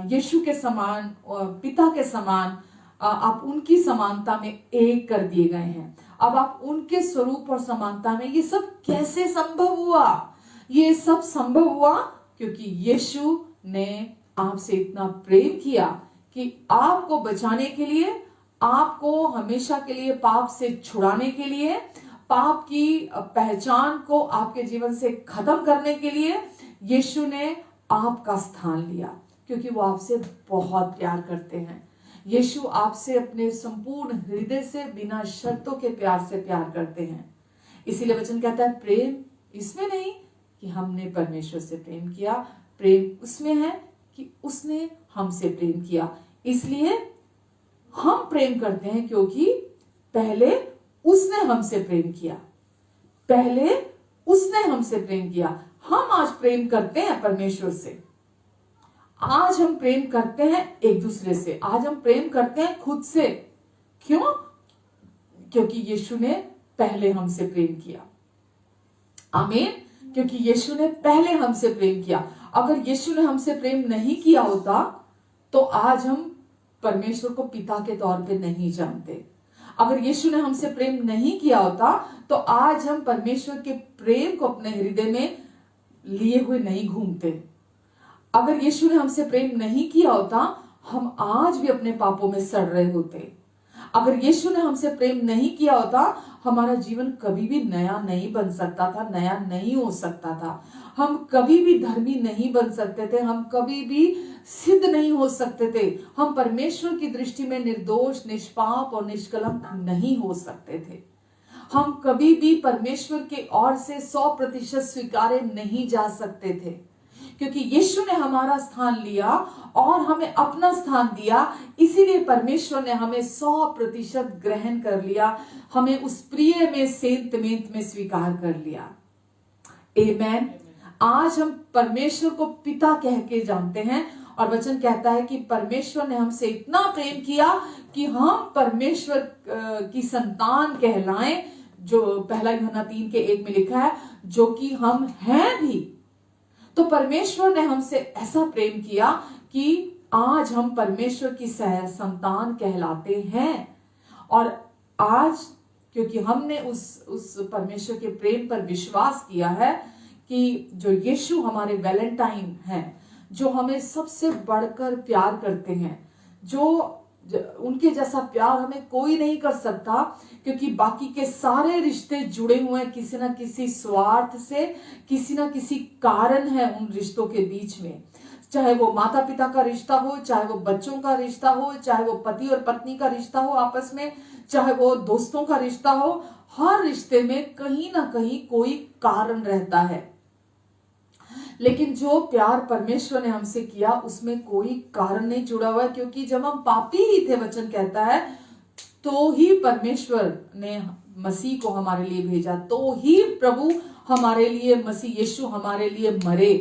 A: यीशु के समान, पिता के समान, आप उनकी समानता में एक कर दिए गए हैं। अब आप उनके स्वरूप और समानता में। ये सब कैसे संभव हुआ? ये सब संभव हुआ क्योंकि यीशु ने आपसे इतना प्रेम किया कि आपको बचाने के लिए, आपको हमेशा के लिए पाप से छुड़ाने के लिए, पाप की पहचान को आपके जीवन से खत्म करने के लिए यीशु ने आपका स्थान लिया, क्योंकि वो आपसे बहुत प्यार करते हैं। यीशु आपसे अपने संपूर्ण हृदय से बिना शर्तों के प्यार से प्यार करते हैं। इसीलिए वचन कहता है प्रेम इसमें नहीं कि हमने परमेश्वर से प्रेम किया, प्रेम उसमें है कि उसने हमसे प्रेम किया। इसलिए हम प्रेम करते हैं क्योंकि पहले उसने हमसे प्रेम किया, पहले उसने हमसे प्रेम किया। हम आज प्रेम करते हैं परमेश्वर से, आज हम प्रेम करते हैं एक दूसरे से, आज हम प्रेम करते हैं खुद से। क्यों? क्योंकि यीशु ने पहले हमसे प्रेम किया। आमीन। क्योंकि यीशु ने पहले हमसे प्रेम किया। अगर यीशु ने हमसे प्रेम नहीं किया होता तो आज हम परमेश्वर को पिता के तौर पे नहीं जानते। अगर यीशु ने हमसे प्रेम नहीं किया होता तो आज हम परमेश्वर के प्रेम को अपने हृदय में लिए हुए नहीं घूमते। अगर यीशु ने हमसे प्रेम नहीं किया होता हम आज भी अपने पापों में सड़ रहे होते। अगर यीशु ने हमसे प्रेम नहीं किया होता हमारा जीवन कभी भी नया नहीं बन सकता था, नया नहीं हो सकता था। हम कभी भी धर्मी नहीं बन सकते थे, हम कभी भी सिद्ध नहीं हो सकते थे, हम परमेश्वर की दृष्टि में निर्दोष, निष्पाप और निष्कलंक नहीं हो सकते थे। हम कभी भी परमेश्वर के ओर से 100% स्वीकारे नहीं जा सकते थे, क्योंकि यीशु ने हमारा स्थान लिया और हमें अपना स्थान दिया। इसीलिए परमेश्वर ने हमें 100% ग्रहण कर लिया, हमें उस प्रिय में सेंत मेंत में स्वीकार कर लिया। आमेन। आज हम परमेश्वर को पिता कह के जानते हैं और वचन कहता है कि परमेश्वर ने हमसे इतना प्रेम किया कि हम परमेश्वर की संतान कहलाएं, जो 1 यूहन्ना 3:1 में लिखा है, जो कि हम हैं भी। तो परमेश्वर ने हमसे ऐसा प्रेम किया कि आज हम परमेश्वर की संतान कहलाते हैं। और आज क्योंकि हमने उस परमेश्वर के प्रेम पर विश्वास किया है कि जो यीशु हमारे वैलेंटाइन हैं, जो हमें सबसे बढ़कर प्यार करते हैं, जो उनके जैसा प्यार हमें कोई नहीं कर सकता, क्योंकि बाकी के सारे रिश्ते जुड़े हुए हैं किसी ना किसी स्वार्थ से, किसी ना किसी कारण है उन रिश्तों के बीच में। चाहे वो माता पिता का रिश्ता हो, चाहे वो बच्चों का रिश्ता हो, चाहे वो पति और पत्नी का रिश्ता हो आपस में, चाहे वो दोस्तों का रिश्ता हो, हर रिश्ते में कहीं ना कहीं कोई कारण रहता है। लेकिन जो प्यार परमेश्वर ने हमसे किया उसमें कोई कारण नहीं जुड़ा हुआ है, क्योंकि जब हम पापी ही थे, वचन कहता है, तो ही परमेश्वर ने मसीह को हमारे लिए भेजा, तो ही प्रभु हमारे लिए, मसीह यीशु हमारे लिए मरे।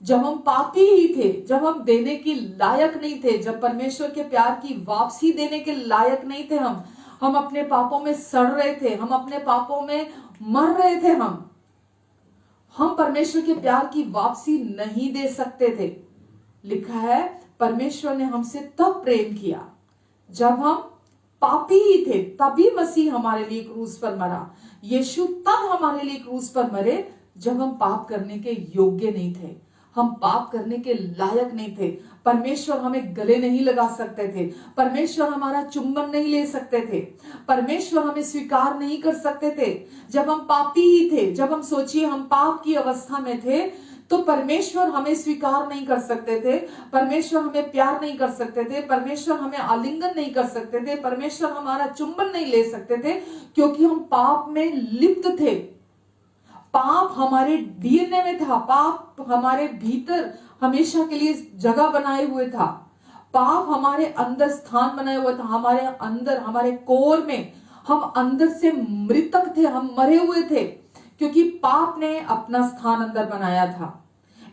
A: जब हम पापी ही थे, जब हम देने की लायक नहीं थे, जब परमेश्वर के प्यार की वापसी देने के लायक नहीं थे, हम अपने पापों में सड़ रहे थे, हम अपने पापों में मर रहे थे, हम परमेश्वर के प्यार की वापसी नहीं दे सकते थे। लिखा है परमेश्वर ने हमसे तब प्रेम किया जब हम पापी ही थे, तभी मसीह हमारे लिए क्रूस पर मरा। यीशु तब हमारे लिए क्रूस पर मरे जब हम पाप करने के योग्य नहीं थे, हम पाप करने के लायक नहीं थे। परमेश्वर हमें गले नहीं लगा सकते थे, परमेश्वर हमारा चुंबन नहीं ले सकते थे, परमेश्वर हमें स्वीकार नहीं कर सकते थे जब हम पापी ही थे। जब हम सोचिए हम पाप की अवस्था में थे तो परमेश्वर हमें स्वीकार नहीं कर सकते थे, परमेश्वर हमें प्यार नहीं कर सकते थे, परमेश्वर हमें आलिंगन नहीं कर सकते थे, परमेश्वर हमारा चुंबन नहीं ले सकते थे, क्योंकि हम पाप में लिप्त थे। पाप हमारे डीएनए में था, पाप हमारे भीतर हमेशा के लिए जगह बनाए हुए था, पाप हमारे अंदर स्थान बनाए हुए था, हमारे अंदर, हमारे कोर में हम अंदर से मृतक थे, हम मरे हुए थे, क्योंकि पाप ने अपना स्थान अंदर बनाया था।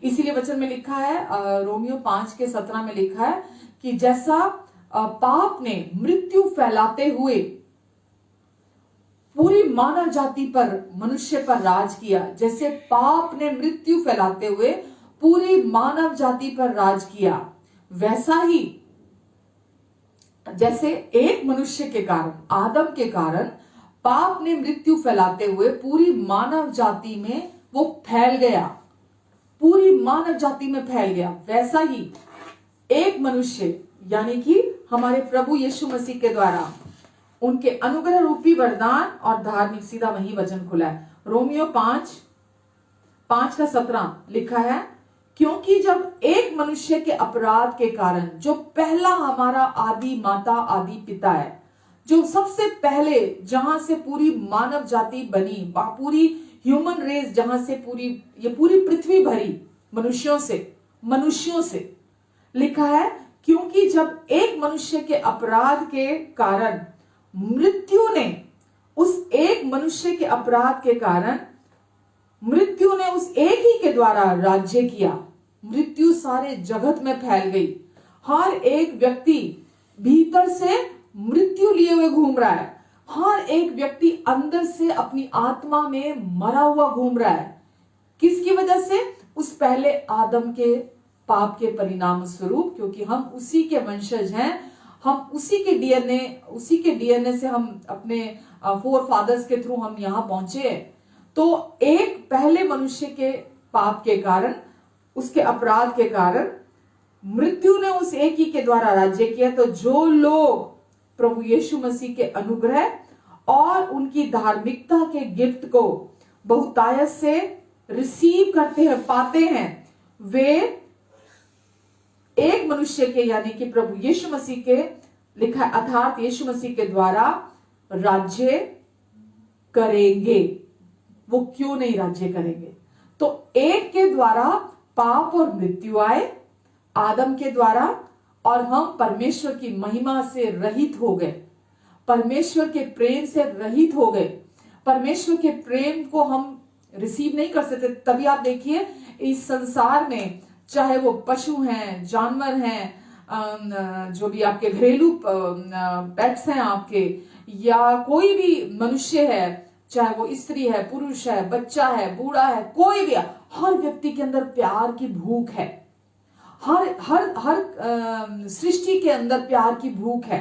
A: इसीलिए वचन में लिखा है, रोमियो 5:17 में लिखा है कि जैसा पाप ने मृत्यु फैलाते हुए पूरी मानव जाति पर, मनुष्य पर राज किया, जैसे पाप ने मृत्यु फैलाते हुए पूरी मानव जाति पर राज किया, वैसा ही जैसे एक मनुष्य के कारण, आदम के कारण पाप ने मृत्यु फैलाते हुए पूरी मानव जाति में वो फैल गया, पूरी मानव जाति में फैल गया, वैसा ही एक मनुष्य यानी कि हमारे प्रभु यीशु मसीह के द्वारा उनके अनुग्रह रूपी वरदान और धार्मिक, सीधा वही वचन खुला है, रोमियो 5:17 लिखा है, क्योंकि जब एक मनुष्य के अपराध के कारण, जो पहला हमारा आदि माता आदि पिता है, जो सबसे पहले जहां से पूरी मानव जाति बनी, पूरी ह्यूमन रेस जहां से ये पूरी पृथ्वी भरी मनुष्यों से लिखा है, क्योंकि जब एक मनुष्य के अपराध के कारण मृत्यु ने उस एक मनुष्य के अपराध के कारण मृत्यु ने उस एक ही के द्वारा राज्य किया, मृत्यु सारे जगत में फैल गई। हर एक व्यक्ति भीतर से मृत्यु लिए हुए घूम रहा है, हर एक व्यक्ति अंदर से अपनी आत्मा में मरा हुआ घूम रहा है। किसकी वजह से? उस पहले आदम के पाप के परिणाम स्वरूप, क्योंकि हम उसी के वंशज हैं, हम उसी के डीएनए से हम अपने फोर फादर्स के थ्रू हम यहां पहुंचे। तो एक पहले मनुष्य के पाप के कारण, उसके अपराध के कारण मृत्यु ने उस एक ही के द्वारा राज्य किया। तो जो लोग प्रभु यीशु मसीह के अनुग्रह और उनकी धार्मिकता के गिफ्ट को बहुतायत से रिसीव करते हैं, पाते हैं, वे एक मनुष्य के यानी कि प्रभु यीशु मसीह के, लिखा अर्थात यीशु मसीह के द्वारा राज्य करेंगे। वो क्यों नहीं राज्य करेंगे? तो एक के द्वारा पाप और मृत्यु आए, आदम के द्वारा, और हम परमेश्वर की महिमा से रहित हो गए, परमेश्वर के प्रेम से रहित हो गए, परमेश्वर के प्रेम को हम रिसीव नहीं कर सकते। तभी आप देखिए इस संसार में, चाहे वो पशु हैं, जानवर हैं, जो भी आपके घरेलू पेट्स हैं आपके, या कोई भी मनुष्य है, चाहे वो स्त्री है, पुरुष है, बच्चा है, बूढ़ा है, कोई भी, हर व्यक्ति के अंदर प्यार की भूख है। हर सृष्टि के अंदर प्यार की भूख है,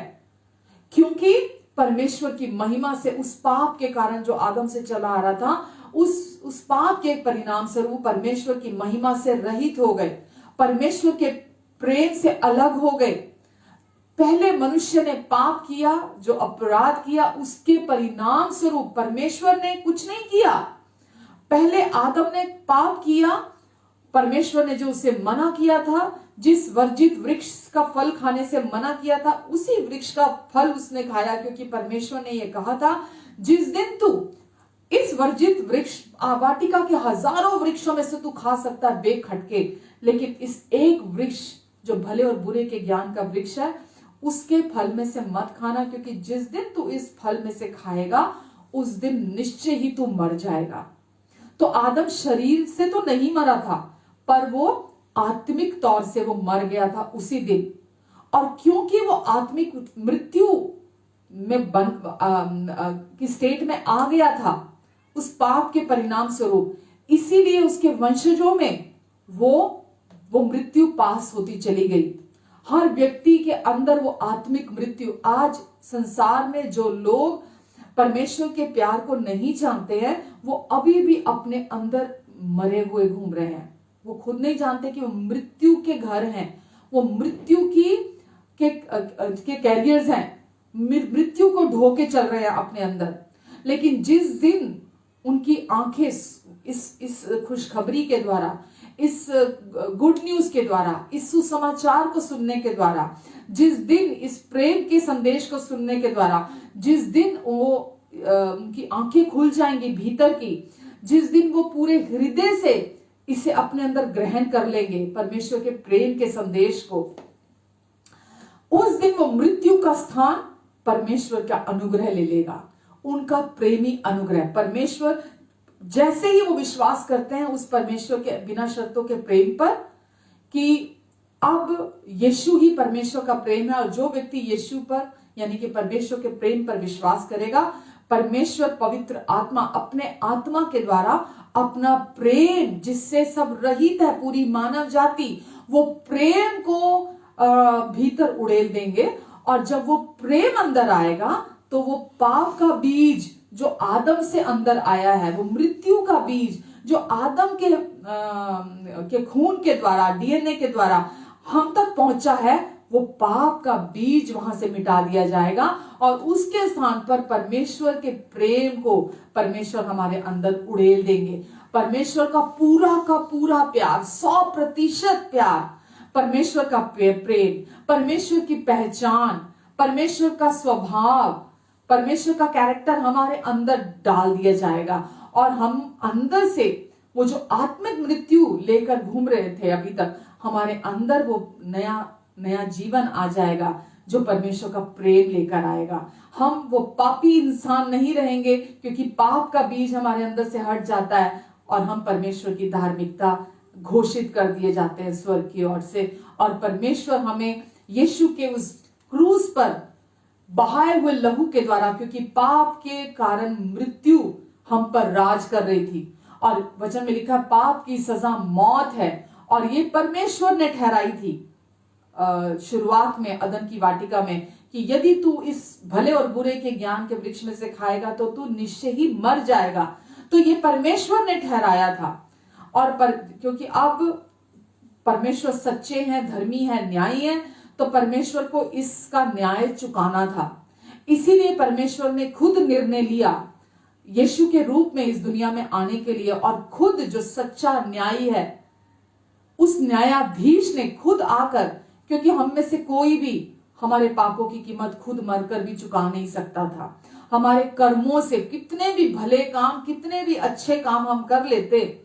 A: क्योंकि परमेश्वर की महिमा से उस पाप के कारण जो आदम से चला आ रहा था, उस पाप के परिणाम स्वरूप परमेश्वर की महिमा से रहित हो गए, परमेश्वर के प्रेम से अलग हो गए। पहले मनुष्य ने पाप किया, जो अपराध किया, उसके परिणाम स्वरूप परमेश्वर ने कुछ नहीं किया। पहले आदम ने पाप किया, परमेश्वर ने जो उसे मना किया था, जिस वर्जित वृक्ष का फल खाने से मना किया था, उसी वृक्ष का फल उसने खाया, क्योंकि परमेश्वर ने यह कहा था, जिस दिन तू इस वर्जित वृक्ष, वाटिका के हजारों वृक्षों में से तू खा सकता है बेखटके, लेकिन इस एक वृक्ष जो भले और बुरे के ज्ञान का वृक्ष है, उसके फल में से मत खाना, क्योंकि जिस दिन तू इस फल में से खाएगा उस दिन निश्चय ही तू मर जाएगा। तो आदम शरीर से तो नहीं मरा था, पर वो आत्मिक तौर से वो मर गया था उसी दिन। और क्योंकि वो आत्मिक मृत्यु में की स्टेट में आ गया था उस पाप के परिणाम स्वरूप, इसीलिए उसके वंशजों में वो मृत्यु पास होती चली गई। हर व्यक्ति के अंदर वो आत्मिक मृत्यु, आज संसार में जो लोग परमेश्वर के प्यार को नहीं जानते हैं वो अभी भी अपने अंदर मरे हुए घूम रहे हैं। वो खुद नहीं जानते कि वो मृत्यु के घर हैं, वो मृत्यु के कैरियर्स हैं, मृत्यु को ढो के चल रहे हैं अपने अंदर। लेकिन जिस दिन उनकी आंखें इस खुशखबरी के द्वारा, इस गुड न्यूज के द्वारा, इस सुसमाचार को सुनने के द्वारा, जिस दिन इस प्रेम के संदेश को सुनने के द्वारा, जिस दिन वो उनकी आंखें खुल जाएंगी भीतर की, जिस दिन वो पूरे हृदय से इसे अपने अंदर ग्रहण कर लेंगे परमेश्वर के प्रेम के संदेश को, उस दिन वो मृत्यु का स्थान परमेश्वर का अनुग्रह ले लेगा, उनका प्रेमी अनुग्रह। परमेश्वर जैसे ही वो विश्वास करते हैं उस परमेश्वर के बिना शर्तों के प्रेम पर, कि अब यीशु ही परमेश्वर का प्रेम है, और जो व्यक्ति यीशु पर यानी कि परमेश्वर के प्रेम पर विश्वास करेगा, परमेश्वर पवित्र आत्मा अपने आत्मा के द्वारा अपना प्रेम, जिससे सब रहित है पूरी मानव जाति, वो प्रेम को भीतर उड़ेल देंगे। और जब वो प्रेम अंदर आएगा तो वो पाप का बीज जो आदम से अंदर आया है, वो मृत्यु का बीज जो आदम के खून के द्वारा, डीएनए के द्वारा हम तक पहुंचा है, वो पाप का बीज वहां से मिटा दिया जाएगा, और उसके स्थान पर परमेश्वर के प्रेम को परमेश्वर हमारे अंदर उड़ेल देंगे। परमेश्वर का पूरा प्यार, 100% प्यार, परमेश्वर का प्रेम, परमेश्वर की पहचान, परमेश्वर का स्वभाव, परमेश्वर का कैरेक्टर हमारे अंदर डाल दिया जाएगा, और हम अंदर से वो जो आत्मिक मृत्यु लेकर घूम रहे थे अभी तक, हमारे अंदर वो नया जीवन आ जाएगा जो परमेश्वर का प्रेम लेकर आएगा। हम वो पापी इंसान नहीं रहेंगे, क्योंकि पाप का बीज हमारे अंदर से हट जाता है और हम परमेश्वर की धार्मिकता घोषित कर दिए जाते हैं स्वर्ग की ओर से। और परमेश्वर हमें यीशु के उस क्रूस पर बहाए हुए लहू के द्वारा, क्योंकि पाप के कारण मृत्यु हम पर राज कर रही थी, और वचन में लिखा पाप की सजा मौत है, और ये परमेश्वर ने ठहराई थी शुरुआत में अदन की वाटिका में, कि यदि तू इस भले और बुरे के ज्ञान के वृक्ष में से खाएगा तो तू निश्चय ही मर जाएगा। तो ये परमेश्वर ने ठहराया था, और क्योंकि अब परमेश्वर सच्चे हैं, धर्मी हैं, न्यायी हैं, तो परमेश्वर को इसका न्याय चुकाना था। इसीलिए परमेश्वर ने खुद निर्णय लिया यीशु के रूप में इस दुनिया में आने के लिए, और खुद जो सच्चा न्यायी है उस न्यायाधीश ने खुद आकर, क्योंकि हम में से कोई भी हमारे पापों की कीमत खुद मरकर भी चुका नहीं सकता था। हमारे कर्मों से कितने भी भले काम, कितने भी अच्छे काम हम कर लेते,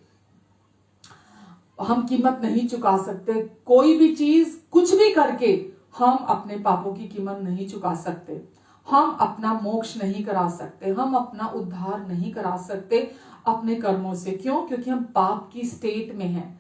A: हम कीमत नहीं चुका सकते। कोई भी चीज कुछ भी करके हम अपने पापों की कीमत नहीं चुका सकते, हम अपना मोक्ष नहीं करा सकते, हम अपना उद्धार नहीं करा सकते अपने कर्मों से। क्यों? क्योंकि हम पाप की स्टेट में हैं।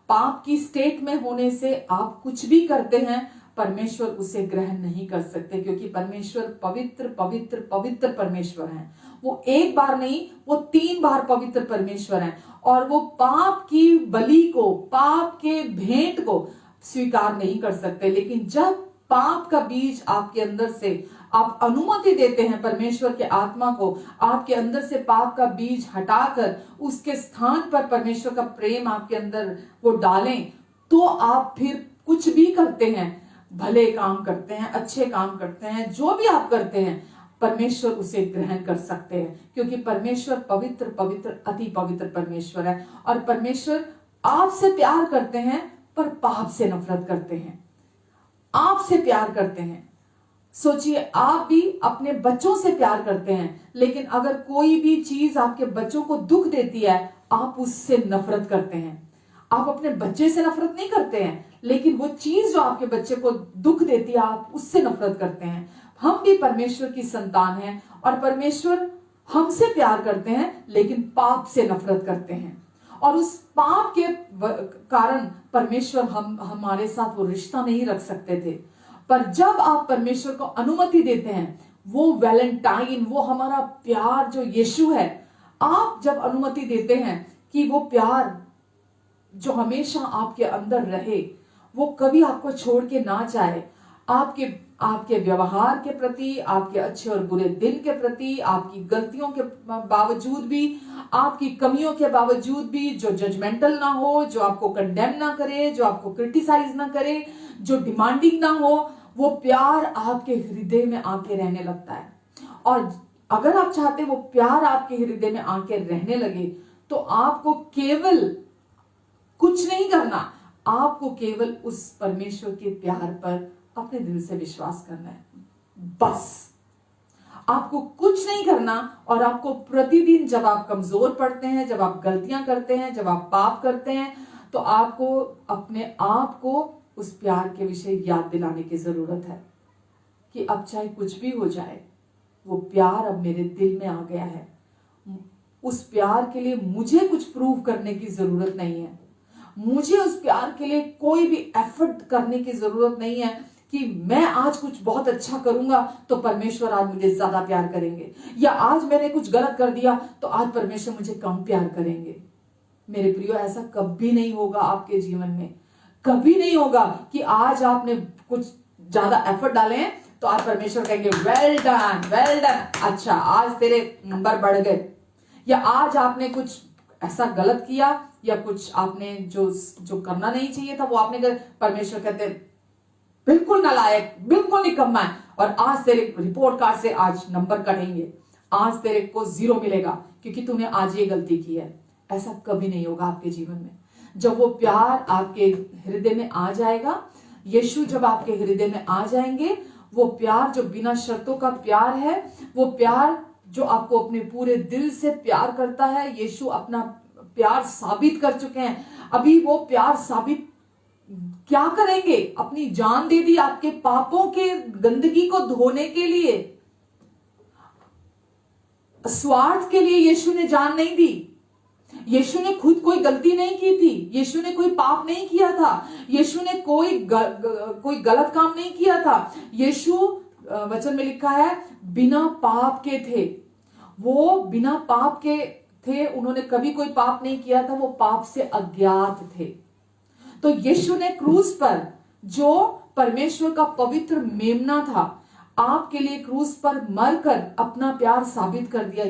A: पाप की स्टेट में होने से आप कुछ भी करते हैं, परमेश्वर उसे ग्रहण नहीं कर सकते, क्योंकि परमेश्वर पवित्र पवित्र पवित्र परमेश्वर हैं। वो एक बार नहीं, वो 3 बार पवित्र परमेश्वर हैं, और वो पाप की बलि को, पाप के भेंट को स्वीकार नहीं कर सकते। लेकिन जब पाप का बीज आपके अंदर से, आप अनुमति देते हैं परमेश्वर के आत्मा को आपके अंदर से पाप का बीज हटाकर उसके स्थान पर परमेश्वर का प्रेम आपके अंदर वो डालें, तो आप फिर कुछ भी करते हैं, भले काम करते हैं, अच्छे काम करते हैं, जो भी आप करते हैं, परमेश्वर उसे ग्रहण कर सकते हैं, क्योंकि परमेश्वर पवित्र पवित्र अति पवित्र परमेश्वर है। और परमेश्वर आपसे प्यार करते हैं पर पाप से नफरत करते हैं। आपसे प्यार करते हैं। सोचिए, आप भी अपने बच्चों से प्यार करते हैं, लेकिन अगर कोई भी चीज आपके बच्चों को दुख देती है, आप उससे नफरत करते हैं। आप अपने बच्चे से नफरत नहीं करते हैं, लेकिन वो चीज जो आपके बच्चे को दुख देती है, आप उससे नफरत करते हैं। हम भी परमेश्वर की संतान हैं, और परमेश्वर हमसे प्यार करते हैं, लेकिन पाप से नफरत करते हैं। और उस पाप के कारण परमेश्वर हमारे साथ वो रिश्ता नहीं रख सकते थे। पर जब आप परमेश्वर को अनुमति देते हैं, वो वैलेंटाइन, वो हमारा प्यार जो यीशु है, आप जब अनुमति देते हैं कि वो प्यार जो हमेशा आपके अंदर रहे, वो कभी आपको छोड़ के ना जाए। आपके आपके व्यवहार के प्रति, आपके अच्छे और बुरे दिन के प्रति, आपकी गलतियों के बावजूद भी, आपकी कमियों के बावजूद भी, जो जजमेंटल ना हो, जो आपको कंडेम ना करे, जो आपको क्रिटिसाइज ना करे, जो डिमांडिंग ना हो, वो प्यार आपके हृदय में आके रहने लगता है। और अगर आप चाहते वो प्यार आपके हृदय में आके रहने लगे, तो आपको केवल कुछ नहीं करना, आपको केवल उस परमेश्वर के प्यार पर अपने दिल से विश्वास करना है, बस। आपको कुछ नहीं करना। और आपको प्रतिदिन जब आप कमजोर पड़ते हैं, जब आप गलतियां करते हैं, जब आप पाप करते हैं, तो आपको अपने आप को उस प्यार के विषय याद दिलाने की जरूरत है कि अब चाहे कुछ भी हो जाए, वो प्यार अब मेरे दिल में आ गया है। उस प्यार के लिए मुझे कुछ प्रूव करने की जरूरत नहीं है। मुझे उस प्यार के लिए कोई भी एफर्ट करने की जरूरत नहीं है कि मैं आज कुछ बहुत अच्छा करूंगा तो परमेश्वर आज मुझे ज्यादा प्यार करेंगे, या आज मैंने कुछ गलत कर दिया तो आज परमेश्वर मुझे कम प्यार करेंगे। मेरे प्रियो, ऐसा कभी नहीं होगा आपके जीवन में। कभी नहीं होगा कि आज आपने कुछ ज्यादा एफर्ट डाले हैं तो आज परमेश्वर कहेंगे वेल डन, वेल डन, अच्छा आज तेरे नंबर बढ़ गए। या आज आपने कुछ ऐसा गलत किया, या कुछ आपने जो करना नहीं चाहिए था वो आपने कर, परमेश्वर कहते बिल्कुल नालायक, बिल्कुल निकम्मा है, और आज तेरे रिपोर्ट कार्ड से आज नंबर कटेंगे, आज तेरे को 0 मिलेगा क्योंकि तूने आज ये गलती की है। ऐसा कभी नहीं होगा आपके जीवन में। जब वो प्यार आपके हृदय में आ जाएगा, यीशु जब आपके हृदय में आ जाएंगे, वो प्यार जो बिना शर्तों का प्यार है, वो प्यार जो आपको अपने पूरे दिल से प्यार करता है, यीशु अपना प्यार साबित कर चुके हैं। अभी वो प्यार साबित क्या करेंगे? अपनी जान दे दी आपके पापों के गंदगी को धोने के लिए। स्वार्थ के लिए यीशु ने जान नहीं दी। यीशु ने खुद कोई गलती नहीं की थी, यीशु ने कोई पाप नहीं किया था, यीशु ने कोई गलत काम नहीं किया था। यीशु वचन में लिखा है बिना पाप के थे। वो बिना पाप के थे, उन्होंने कभी कोई पाप नहीं किया था, वो पाप से अज्ञात थे। तो यीशु ने क्रूस पर, जो परमेश्वर का पवित्र मेमना था, आपके लिए क्रूस पर मरकर अपना प्यार साबित कर दिया।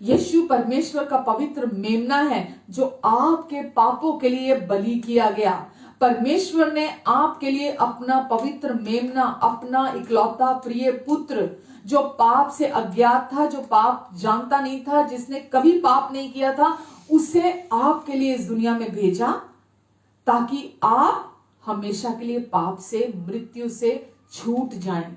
A: यीशु परमेश्वर का पवित्र मेमना है जो आपके पापों के लिए बलि किया गया। परमेश्वर ने आपके लिए अपना पवित्र मेमना, अपना इकलौता प्रिय पुत्र, जो पाप से अज्ञात था, जो पाप जानता नहीं था, जिसने कभी पाप नहीं किया था, उसे आपके लिए इस दुनिया में भेजा ताकि आप हमेशा के लिए पाप से, मृत्यु से छूट जाएं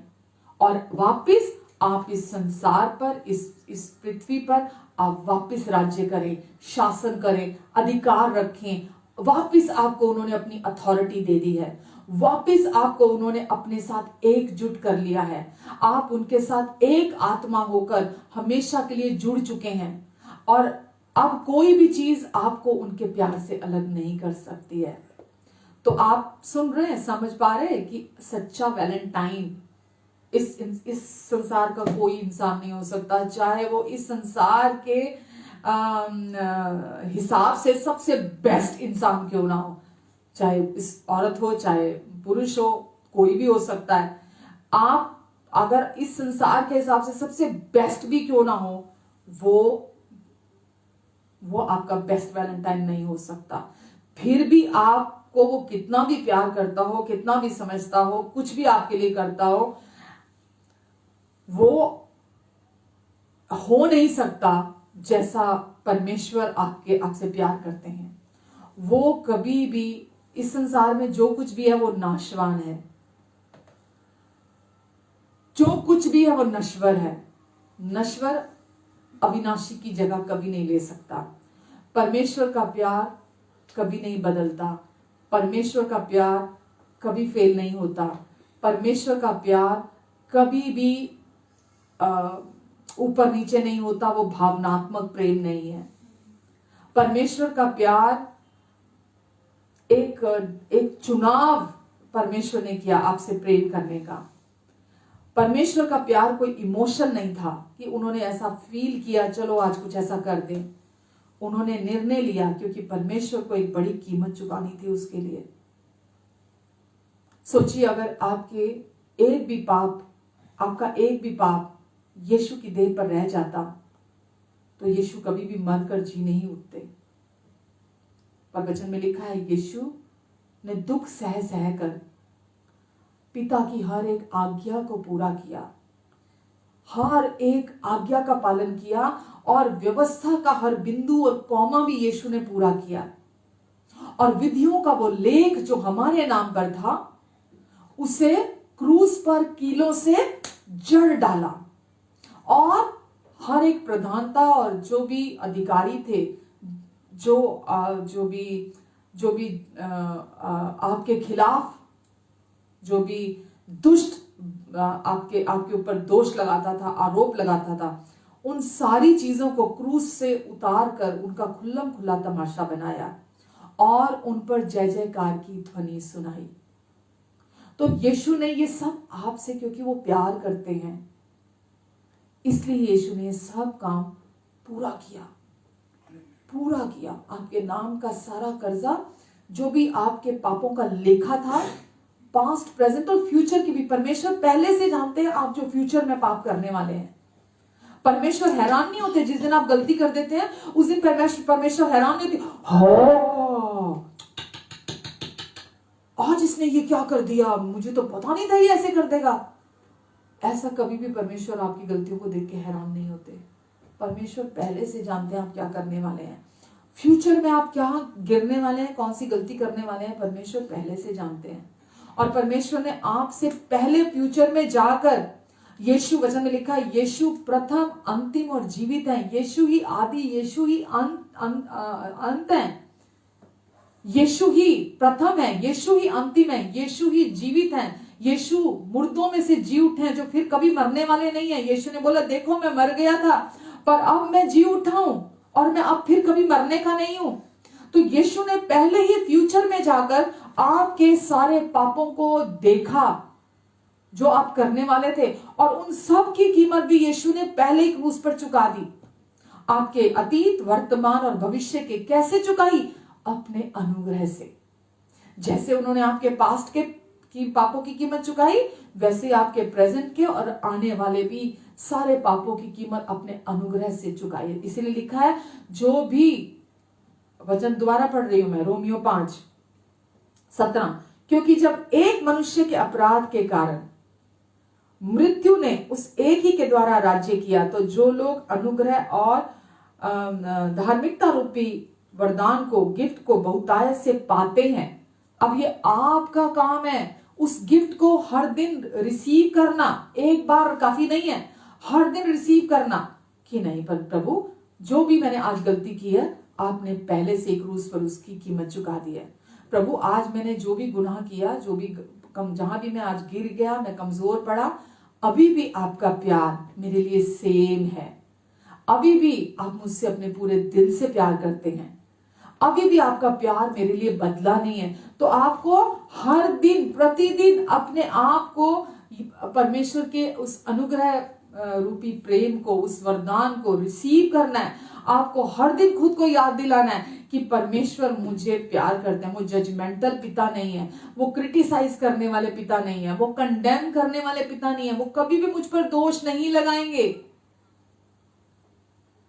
A: और वापस आप इस संसार पर, इस पृथ्वी पर आप वापस राज्य करें, शासन करें, अधिकार रखें। वापस आपको उन्होंने अपनी अथॉरिटी दे दी है, वापस आपको उन्होंने अपने साथ एकजुट कर लिया है। आप उनके साथ एक आत्मा होकर हमेशा के लिए जुड़ चुके हैं और अब कोई भी चीज आपको उनके प्यार से अलग नहीं कर सकती है। तो आप सुन रहे हैं, समझ पा रहे हैं कि सच्चा वैलेंटाइन इस संसार का कोई इंसान नहीं हो सकता, चाहे वो इस संसार के हिसाब से सबसे बेस्ट इंसान क्यों ना हो, चाहे इस औरत हो, चाहे पुरुष हो, कोई भी हो सकता है। आप अगर इस संसार के हिसाब से सबसे बेस्ट भी क्यों ना हो, वो आपका बेस्ट वैलेंटाइन नहीं हो सकता। फिर भी आपको वो कितना भी प्यार करता हो, कितना भी समझता हो, कुछ भी आपके लिए करता हो, वो हो नहीं सकता जैसा परमेश्वर आपसे प्यार करते हैं। वो कभी भी, इस संसार में जो कुछ भी है वो नाशवान है, जो कुछ भी है वो नश्वर है। नश्वर अविनाशी की जगह कभी नहीं ले सकता। परमेश्वर का प्यार कभी नहीं बदलता, परमेश्वर का प्यार कभी फेल नहीं होता, परमेश्वर का प्यार कभी भी ऊपर नीचे नहीं होता, वो भावनात्मक प्रेम नहीं है। परमेश्वर का प्यार एक चुनाव परमेश्वर ने किया आपसे प्रेम करने का। परमेश्वर का प्यार कोई इमोशन नहीं था कि उन्होंने ऐसा फील किया चलो आज कुछ ऐसा कर दें। उन्होंने निर्णय लिया, क्योंकि परमेश्वर को एक बड़ी कीमत चुकानी थी उसके लिए। सोचिए, अगर आपका एक भी पाप यीशु की देह पर रह जाता तो यीशु कभी भी मरकर जी नहीं उठते। पर वचन में लिखा है, यीशु ने दुख सह सह कर पिता की हर एक आज्ञा को पूरा किया, हर एक आज्ञा का पालन किया, और व्यवस्था का हर बिंदु और कौमा भी यीशु ने पूरा किया। और विधियों का वो लेख जो हमारे नाम पर था, उसे क्रूस पर कीलों से जड़ डाला। और हर एक प्रधानता और जो भी अधिकारी थे, जो भी आपके खिलाफ जो भी दुष्ट आपके ऊपर दोष लगाता था, आरोप लगाता था, उन सारी चीजों को क्रूस से उतार कर उनका खुल्लम खुल्ला तमाशा बनाया और उन पर जय जयकार की ध्वनि सुनाई। तो यीशु ने ये सब आपसे, क्योंकि वो प्यार करते हैं, इसलिए यीशु ने ये सब काम पूरा किया। आपके नाम का सारा कर्जा, जो भी आपके पापों का लेखा था, पास्ट, प्रेजेंट और फ्यूचर की भी, परमेश्वर पहले से जानते हैं आप जो फ्यूचर में पाप करने वाले हैं। परमेश्वर हैरान नहीं होते जिस दिन आप गलती कर देते हैं, उस दिन परमेश्वर हैरान नहीं होते, आज इसने ये क्या कर दिया, मुझे तो पता नहीं था ये ऐसे कर देगा। ऐसा कभी भी परमेश्वर आपकी गलतियों को देख के हैरान नहीं होते। परमेश्वर पहले से जानते हैं आप क्या करने वाले हैं, फ्यूचर में आप क्या गिरने वाले हैं, कौन सी गलती करने वाले हैं, परमेश्वर पहले से जानते हैं। और परमेश्वर ने आपसे पहले फ्यूचर में जाकर, यीशु, वचन में लिखा है, यीशु प्रथम, अंतिम और जीवित है। यीशु ही आदि, यीशु ही अंत है, यीशु ही प्रथम है, यीशु ही अंतिम है, यीशु ही जीवित है। यीशु मुर्दों में से जी उठे हैं, जो फिर कभी मरने वाले नहीं है। यीशु ने बोला, देखो मैं मर गया था, पर अब मैं जी उठा हूं और मैं अब फिर कभी मरने का नहीं हूं। तो यीशु ने पहले ही फ्यूचर में जाकर आपके सारे पापों को देखा जो आप करने वाले थे, और उन सब की कीमत भी यीशु ने पहले ही क्रूस पर चुका दी। आपके अतीत, वर्तमान और भविष्य के कैसे चुकाई? अपने अनुग्रह से। जैसे उन्होंने आपके पास्ट के पापों की कीमत चुकाई, वैसे आपके प्रेजेंट के और आने वाले भी सारे पापों की कीमत अपने अनुग्रह से चुकाई। इसीलिए लिखा है, जो भी, वचन दोबारा पढ़ रही हूं मैं, रोमियो 5:17, क्योंकि जब एक मनुष्य के अपराध के कारण मृत्यु ने उस एक ही के द्वारा राज्य किया, तो जो लोग अनुग्रह और धार्मिकता रूपी वरदान को, गिफ्ट को बहुतायत से पाते हैं। अब ये आपका काम है उस गिफ्ट को हर दिन रिसीव करना। एक बार काफी नहीं है, हर दिन रिसीव करना कि नहीं, पर प्रभु जो भी मैंने आज गलती की है, आपने पहले से क्रूस पर उसकी कीमत चुका दी है। प्रभु आज मैंने जो भी गुनाह किया, जो भी जहां भी मैं आज गिर गया, मैं कमजोर पड़ा, अभी भी आपका प्यार मेरे लिए सेम है। अभी भी आप मुझसे अपने पूरे दिल से प्यार करते हैं। अभी भी आपका प्यार मेरे लिए बदला नहीं है। तो आपको हर दिन, प्रतिदिन अपने आप को परमेश्वर के उस अनुग्रह रूपी प्रेम को, उस वरदान को रिसीव करना है। आपको हर दिन खुद को याद दिलाना है कि परमेश्वर मुझे प्यार करते हैं। वो जजमेंटल पिता नहीं है, वो क्रिटिसाइज करने वाले पिता नहीं है, वो कंडेम करने वाले पिता नहीं है। वो कभी भी मुझ पर दोष नहीं लगाएंगे।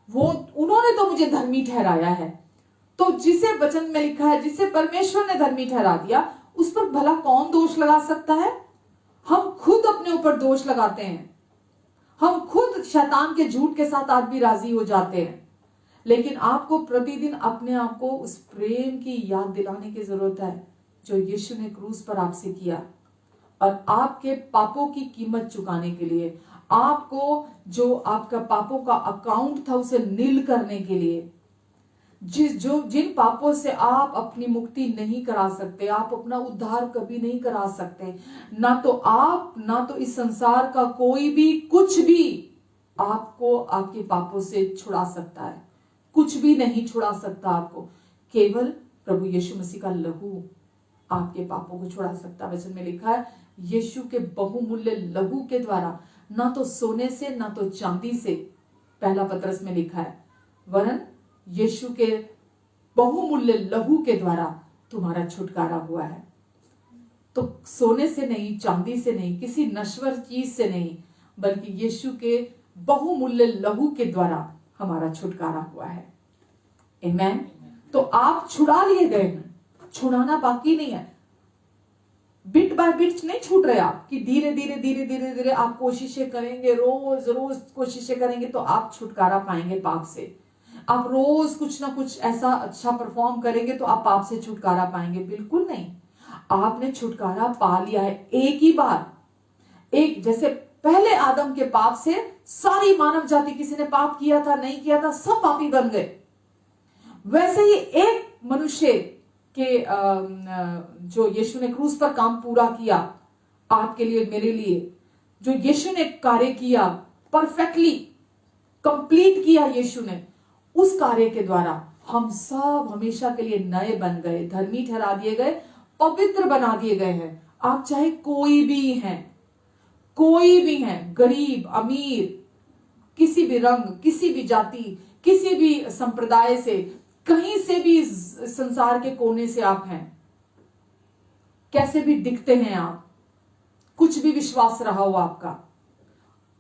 A: उन्होंने तो मुझे धर्मी ठहराया है। तो जिसे वचन में लिखा है, जिसे परमेश्वर ने धर्मी ठहरा दिया, उस पर भला कौन दोष लगा सकता है? हम खुद अपने ऊपर दोष लगाते हैं। हम खुद शैतान के झूठ के साथ आज भी राजी हो जाते हैं। लेकिन आपको प्रतिदिन अपने आप को उस प्रेम की याद दिलाने की जरूरत है जो यीशु ने क्रूस पर आपसे किया, और आपके पापों की कीमत चुकाने के लिए, आपको जो आपका पापों का अकाउंट था उसे नील करने के लिए, जिन पापों से आप अपनी मुक्ति नहीं करा सकते, आप अपना उद्धार कभी नहीं करा सकते, ना तो आप, ना तो इस संसार का कोई भी कुछ भी आपको आपके पापों से छुड़ा सकता है। कुछ भी नहीं छुड़ा सकता आपको, केवल प्रभु यीशु मसीह का लहू आपके पापों को छुड़ा सकता है। वचन में लिखा है, यीशु के बहुमूल्य लहू के द्वारा, ना तो सोने से, ना तो चांदी से, पहला पत्रस में लिखा है, वरन यीशु के बहुमूल्य लहू के द्वारा तुम्हारा छुटकारा हुआ है। तो सोने से नहीं, चांदी से नहीं, किसी नश्वर चीज से नहीं, बल्कि यीशु के बहुमूल्य लहू के द्वारा हमारा छुटकारा हुआ है। आमेन। तो आप छुड़ा लिए गए हैं, छुड़ाना बाकी नहीं है। बिट बाय बिट नहीं छूट रहे आप, कि धीरे धीरे धीरे धीरे धीरे आप कोशिशें करेंगे, रोज रोज कोशिशें करेंगे तो आप छुटकारा पाएंगे पाप से। आप रोज कुछ ना कुछ ऐसा अच्छा परफॉर्म करेंगे तो आप पाप से छुटकारा पाएंगे, बिल्कुल नहीं। आपने छुटकारा पा लिया है एक ही बार। एक जैसे पहले आदम के पाप से सारी मानव जाति, किसी ने पाप किया था नहीं किया था, सब पापी बन गए। वैसे ही एक मनुष्य के जो यीशु ने क्रूस पर काम पूरा किया आपके लिए, मेरे लिए, जो यीशु ने कार्य किया परफेक्टली कंप्लीट किया यीशु ने, उस कार्य के द्वारा हम सब हमेशा के लिए नए बन गए, धर्मी ठहरा दिए गए, पवित्र बना दिए गए हैं। आप चाहे कोई भी हैं, कोई भी हैं, गरीब अमीर, किसी भी रंग, किसी भी जाति, किसी भी संप्रदाय से, कहीं से भी संसार के कोने से आप हैं, कैसे भी दिखते हैं आप, कुछ भी विश्वास रहा हो आपका,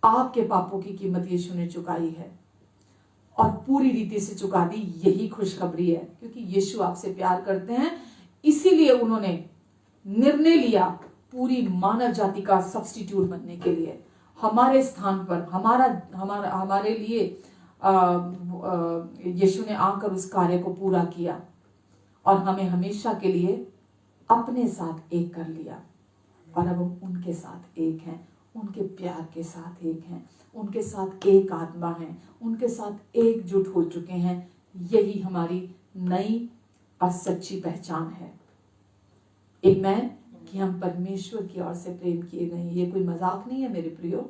A: आपके पापों की कीमत यीशु ने चुकाई है और पूरी रीति से चुका दी। यही खुशखबरी है, क्योंकि यीशु आपसे प्यार करते हैं, इसीलिए उन्होंने निर्णय लिया पूरी मानव जाति का सब्स्टिट्यूट बनने के लिए, हमारे स्थान पर, हमारे लिए यीशु ने आकर उस कार्य को पूरा किया और हमें हमेशा के लिए अपने साथ एक कर लिया। और अब हम उनके साथ एक हैं, उनके प्यार के साथ एक हैं, उनके साथ एक आत्मा है, उनके साथ एकजुट हो चुके हैं। यही हमारी नई और सच्ची पहचान है। आमेन। कि हम परमेश्वर की ओर से प्रेम किए गए। ये कोई मजाक नहीं है मेरे प्रियो,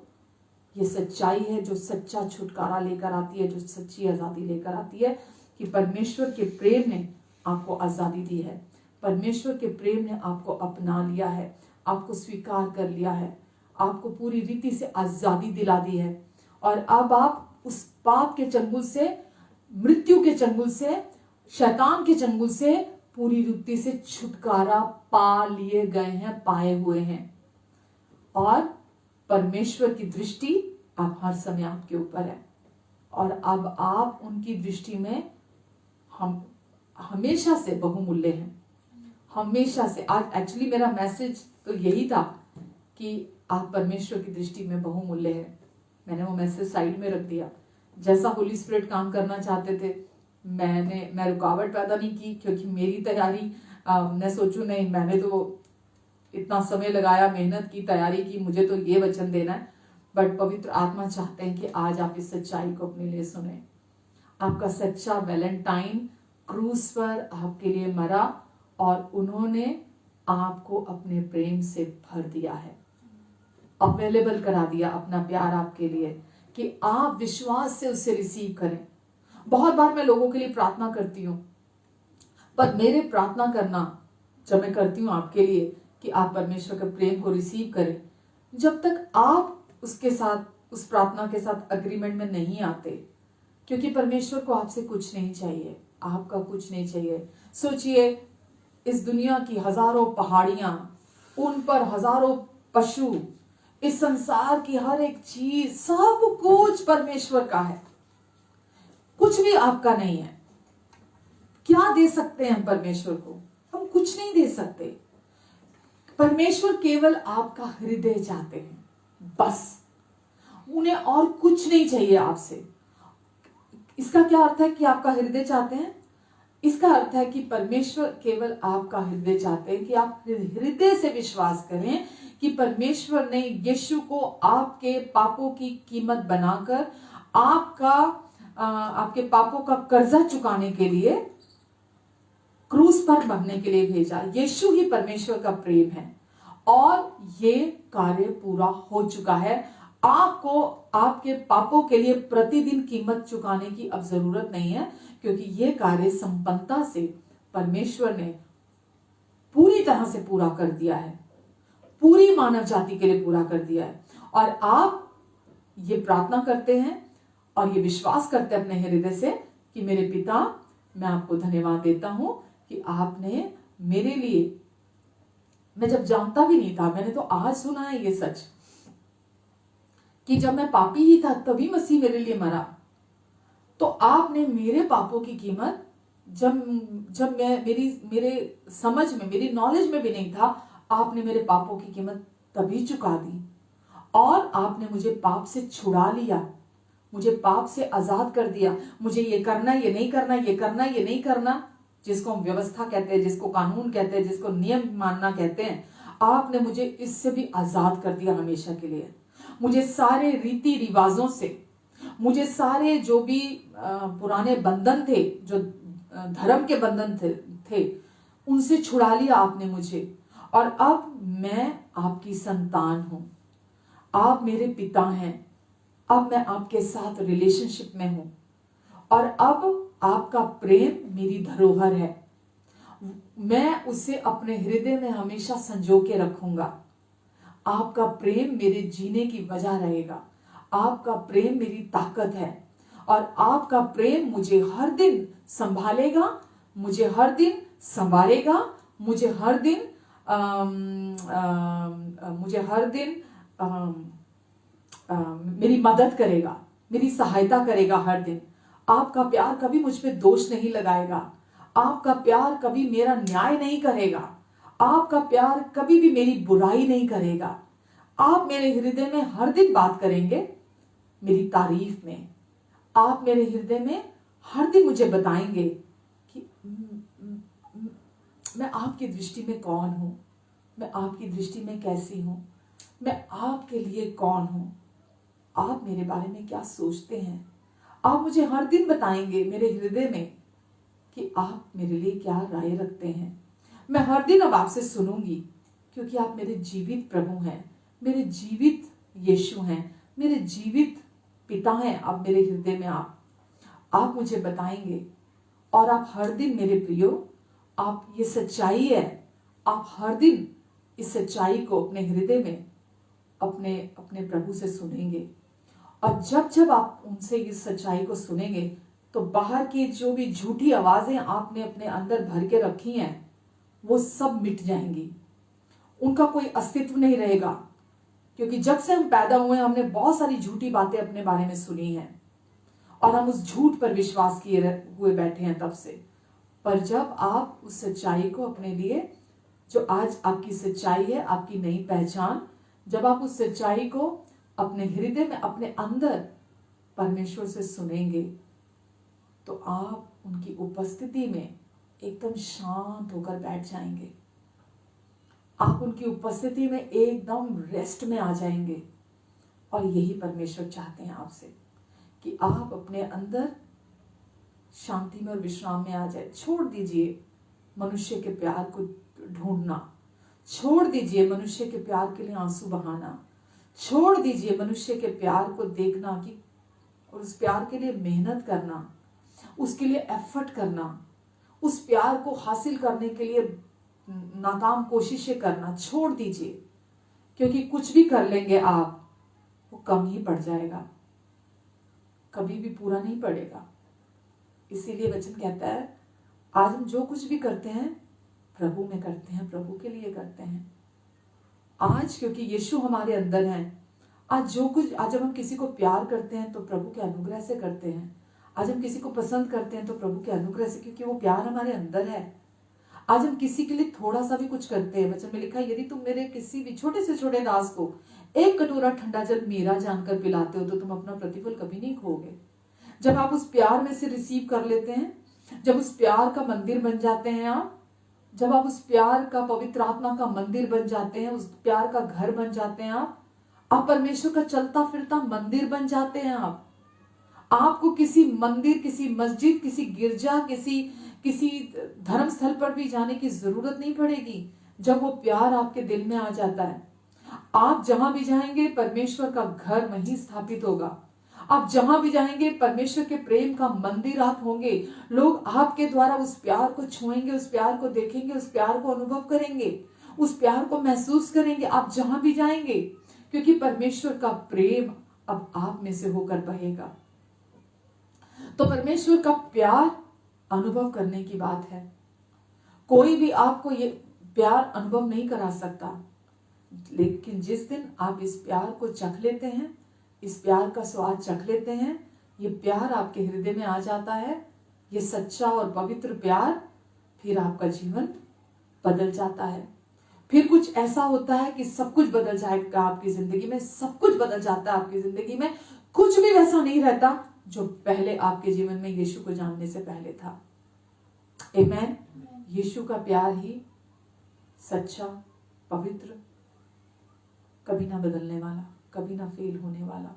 A: ये सच्चाई है जो सच्चा छुटकारा लेकर आती है, जो सच्ची आजादी लेकर आती है। कि परमेश्वर के प्रेम ने आपको आजादी दी है, परमेश्वर के प्रेम ने आपको अपना लिया है, आपको स्वीकार कर लिया है, आपको पूरी रीति से आजादी दिला दी है। और अब आप उस पाप के चंगुल से, मृत्यु के चंगुल से, शैतान के चंगुल से पूरी रीति से छुटकारा पा लिए गए हैं, पाए हुए हैं। और परमेश्वर की दृष्टि अब हर समय आपके ऊपर है और अब आप उनकी दृष्टि में हम हमेशा से बहुमूल्य हैं, हमेशा से। आज एक्चुअली मेरा मैसेज तो यही था कि आप परमेश्वर की दृष्टि में बहुमूल्य हैं। मैंने वो मैसेज साइड में रख दिया। जैसा होली स्पिरिट काम करना चाहते थे, मैं रुकावट पैदा नहीं की, क्योंकि मेरी तैयारी मैं सोचूं नहीं, मैंने तो इतना समय लगाया, मेहनत की, तैयारी की, मुझे तो ये वचन देना है। बट पवित्र आत्मा चाहते हैं कि आज आप इस सच्चाई को अपने लिए सुने। आपका सच्चा वैलेंटाइन क्रूस पर आपके लिए मरा और उन्होंने आपको अपने प्रेम से भर दिया है, अवेलेबल करा दिया अपना प्यार आपके लिए, कि आप विश्वास से उसे रिसीव करें। बहुत बार मैं लोगों के लिए प्रार्थना करती हूँ, पर मेरे प्रार्थना करना जब मैं करती हूँ आपके लिए कि आप परमेश्वर के प्रेम को रिसीव करें, जब तक आप उसके साथ, उस प्रार्थना के साथ अग्रीमेंट में नहीं आते, क्योंकि परमेश्वर को आपसे कुछ नहीं चाहिए, आपका कुछ नहीं चाहिए। सोचिए, इस दुनिया की हजारों पहाड़ियां, उन पर हजारों पशु, इस संसार की हर एक चीज, सब कुछ परमेश्वर का है, कुछ भी आपका नहीं है। क्या दे सकते हैं हम परमेश्वर को? हम कुछ नहीं दे सकते। परमेश्वर केवल आपका हृदय चाहते हैं, बस। उन्हें और कुछ नहीं चाहिए आपसे। इसका क्या अर्थ है कि आपका हृदय चाहते हैं? इसका अर्थ है कि परमेश्वर केवल आपका हृदय चाहते हैं, कि आप हृदय से विश्वास करें कि परमेश्वर ने यीशु को आपके पापों की कीमत बनाकर आपके पापों का कर्जा चुकाने के लिए क्रूस पर मरने के लिए भेजा। यीशु ही परमेश्वर का प्रेम है और ये कार्य पूरा हो चुका है। आपको आपके पापों के लिए प्रतिदिन कीमत चुकाने की अब जरूरत नहीं है, क्योंकि ये कार्य संपन्नता से परमेश्वर ने पूरी तरह से पूरा कर दिया है, पूरी मानव जाति के लिए पूरा कर दिया है। और आप ये प्रार्थना करते हैं और ये विश्वास करते हैं अपने हृदय से कि मेरे पिता, मैं आपको धन्यवाद देता हूं कि आपने मेरे लिए, मैं जब जानता भी नहीं था, मैंने तो आज सुना है ये सच कि जब मैं पापी ही था तभी मसीह मेरे लिए मरा। तो आपने मेरे पापों की कीमत, जब जब मैं मेरे समझ में, मेरी नॉलेज में भी नहीं था, आपने मेरे पापों की कीमत तभी चुका दी और आपने मुझे पाप से छुड़ा लिया, मुझे पाप से आजाद कर दिया। मुझे ये करना, ये नहीं करना, ये करना, ये नहीं करना, जिसको हम व्यवस्था कहते हैं, जिसको कानून कहते हैं, जिसको नियम मानना कहते हैं, आपने मुझे इससे भी आजाद कर दिया हमेशा के लिए। मुझे सारे रीति रिवाजों से, मुझे सारे जो भी पुराने बंधन थे, जो धर्म के बंधन थे, उनसे छुड़ा लिया आपने मुझे। और अब मैं आपकी संतान हूं, आप मेरे पिता हैं, अब मैं आपके साथ रिलेशनशिप में हूं और अब आपका प्रेम मेरी धरोहर है। मैं उसे अपने हृदय में हमेशा संजो के रखूंगा। आपका प्रेम मेरे जीने की वजह रहेगा, आपका प्रेम मेरी ताकत है और आपका प्रेम मुझे हर दिन संभालेगा, मुझे हर दिन संवारेगा, मुझे हर दिन मेरी मदद करेगा, मेरी सहायता करेगा हर दिन। आपका प्यार कभी मुझ पे दोष नहीं लगाएगा, आपका प्यार कभी मेरा न्याय नहीं करेगा, आपका प्यार कभी भी मेरी बुराई नहीं करेगा। आप मेरे हृदय में हर दिन बात करेंगे मेरी तारीफ में, आप मेरे हृदय में हर दिन मुझे बताएंगे कि मैं आपकी दृष्टि में कौन हूं, मैं आपकी दृष्टि में कैसी हूं, मैं आपके लिए कौन हूं, आप मेरे बारे में क्या सोचते हैं। आप मुझे हर दिन बताएंगे मेरे हृदय में कि आप मेरे लिए क्या राय रखते हैं। मैं हर दिन अब आपसे सुनूंगी क्योंकि आप मेरे जीवित प्रभु हैं, मेरे जीवित यीशु हैं, मेरे जीवित पिता हैं। अब मेरे हृदय में आप मुझे बताएंगे और आप हर दिन मेरे प्रियो, आप ये सच्चाई है, आप हर दिन इस सच्चाई को अपने हृदय में अपने प्रभु से सुनेंगे। और जब जब आप उनसे इस सच्चाई को सुनेंगे तो बाहर की जो भी झूठी आवाजें आपने अपने अंदर भर के रखी हैं वो सब मिट जाएंगी, उनका कोई अस्तित्व नहीं रहेगा। क्योंकि जब से हम पैदा हुए हमने बहुत सारी झूठी बातें अपने बारे में सुनी हैं और हम उस झूठ पर विश्वास किए हुए बैठे हैं तब से। पर जब आप उस सच्चाई को अपने लिए, जो आज आपकी सच्चाई है, आपकी नई पहचान, जब आप उस सच्चाई को अपने हृदय में, अपने अंदर परमेश्वर से सुनेंगे तो आप उनकी उपस्थिति में एकदम शांत होकर बैठ जाएंगे। आप उनकी उपस्थिति में एकदम रेस्ट में आ जाएंगे। और यही परमेश्वर चाहते हैं आपसे कि आप अपने अंदर शांति में और विश्राम में आ जाए। छोड़ दीजिए मनुष्य के प्यार को ढूंढना, छोड़ दीजिए मनुष्य के प्यार के लिए आंसू बहाना, छोड़ दीजिए मनुष्य के प्यार को देखना कि और उस प्यार के लिए मेहनत करना, उसके लिए एफर्ट करना, उस प्यार को हासिल करने के लिए नाकाम कोशिशें करना छोड़ दीजिए। क्योंकि कुछ भी कर लेंगे आप, वो कम ही पड़ जाएगा, कभी भी पूरा नहीं पड़ेगा। इसीलिए वचन कहता है आज हम जो कुछ भी करते हैं प्रभु में करते हैं, प्रभु के लिए करते हैं। आज क्योंकि यीशु हमारे अंदर है, आज जब हम किसी को प्यार करते हैं तो प्रभु के अनुग्रह से करते हैं। आज हम किसी को पसंद करते हैं तो प्रभु के अनुग्रह से, क्योंकि वो प्यार हमारे अंदर है। आज हम किसी के लिए थोड़ा सा भी कुछ करते हैं, वचन में लिखा है यदि तुम मेरे किसी भी छोटे से छोटे दास को एक कटोरा ठंडा जल मेरा जानकर पिलाते हो तो तुम अपना प्रतिफल कभी नहीं खोगे। जब आप उस प्यार में से रिसीव कर लेते हैं, जब उस प्यार का मंदिर बन जाते हैं आप, जब आप उस प्यार का, पवित्र आत्मा का मंदिर बन जाते हैं, उस प्यार का घर बन जाते हैं आप परमेश्वर का चलता फिरता मंदिर बन जाते हैं। आपको किसी मंदिर, किसी मस्जिद, किसी गिरजा, किसी धर्म स्थल पर भी जाने की जरूरत नहीं पड़ेगी। जब वो प्यार आपके दिल में आ जाता है, आप जहां भी जाएंगे परमेश्वर का घर वहीं स्थापित होगा। आप जहां भी जाएंगे परमेश्वर के प्रेम का मंदिर आप होंगे। लोग आपके द्वारा उस प्यार को छुएंगे, उस प्यार को देखेंगे, उस प्यार को अनुभव करेंगे, उस प्यार को महसूस करेंगे आप जहां भी जाएंगे, क्योंकि परमेश्वर का प्रेम अब आप में से होकर बहेगा। तो परमेश्वर का प्यार अनुभव करने की बात है। कोई भी आपको ये प्यार अनुभव नहीं करा सकता, लेकिन जिस दिन आप इस प्यार को चख लेते हैं, इस प्यार का स्वाद चख लेते हैं, ये प्यार आपके हृदय में आ जाता है, ये सच्चा और पवित्र प्यार, फिर आपका जीवन बदल जाता है। फिर कुछ ऐसा होता है कि सब कुछ बदल जाएगा आपकी जिंदगी में, सब कुछ बदल जाता है आपकी जिंदगी में। कुछ भी वैसा नहीं रहता जो पहले आपके जीवन में यीशु को जानने से पहले था। आमेन। यीशु का प्यार ही सच्चा, पवित्र, कभी ना बदलने वाला, कभी ना फेल होने वाला,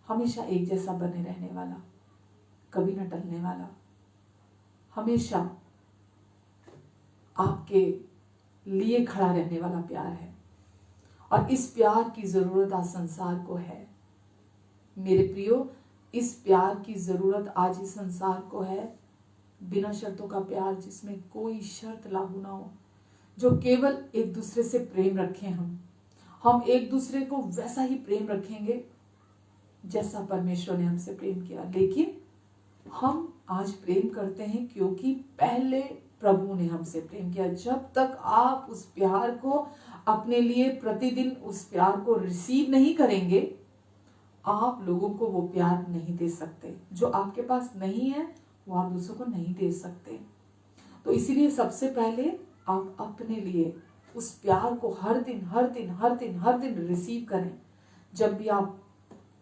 A: हमेशा एक जैसा बने रहने वाला, कभी ना टलने वाला, हमेशा आपके लिए खड़ा रहने वाला प्यार है। और इस प्यार की जरूरत आज संसार को है मेरे प्रियो, इस प्यार की जरूरत आज इस संसार को है। बिना शर्तों का प्यार, जिसमें कोई शर्त लागू ना हो, जो केवल एक दूसरे से प्रेम रखें। हम एक दूसरे को वैसा ही प्रेम रखेंगे जैसा परमेश्वर ने हमसे प्रेम किया। लेकिन हम आज प्रेम करते हैं क्योंकि पहले प्रभु ने हमसे प्रेम किया। जब तक आप उस प्यार को अपने लिए प्रतिदिन उस प्यार को रिसीव नहीं करेंगे, आप लोगों को वो प्यार नहीं दे सकते। जो आपके पास नहीं है वो आप दूसरों को नहीं दे सकते। तो इसीलिए सबसे पहले आप अपने लिए उस प्यार को हर दिन हर दिन हर दिन हर दिन रिसीव करें। जब भी आप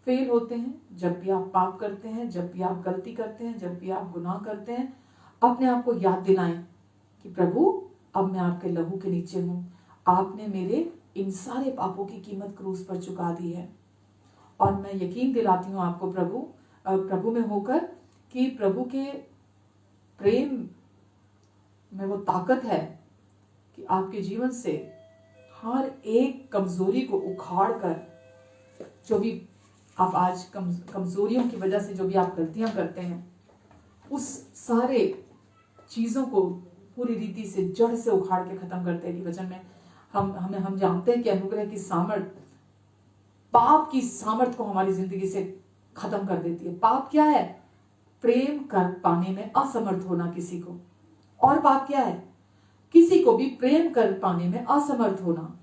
A: फेल होते हैं, जब भी आप पाप करते हैं, जब भी आप गलती करते हैं, जब भी आप गुनाह करते हैं, अपने आप को याद दिलाएं कि प्रभु अब मैं आपके लहू के नीचे हूं, आपने मेरे इन सारे पापों की कीमत क्रूस पर चुका दी है। और मैं यकीन दिलाती हूँ आपको प्रभु में होकर कि प्रभु के प्रेम में वो ताकत है कि आपके जीवन से हर एक कमजोरी को उखाड़ कर, जो भी आप आज कमजोरियों की वजह से जो भी आप गलतियां करते हैं, उस सारे चीजों को पूरी रीति से जड़ से उखाड़ के खत्म करते हैं। वचन में हम जानते हैं कि अनुग्रह की सामर्थ पाप की सामर्थ को हमारी जिंदगी से खत्म कर देती है। पाप क्या है? प्रेम कर पाने में असमर्थ होना किसी को। और पाप क्या है? किसी को भी प्रेम कर पाने में असमर्थ होना।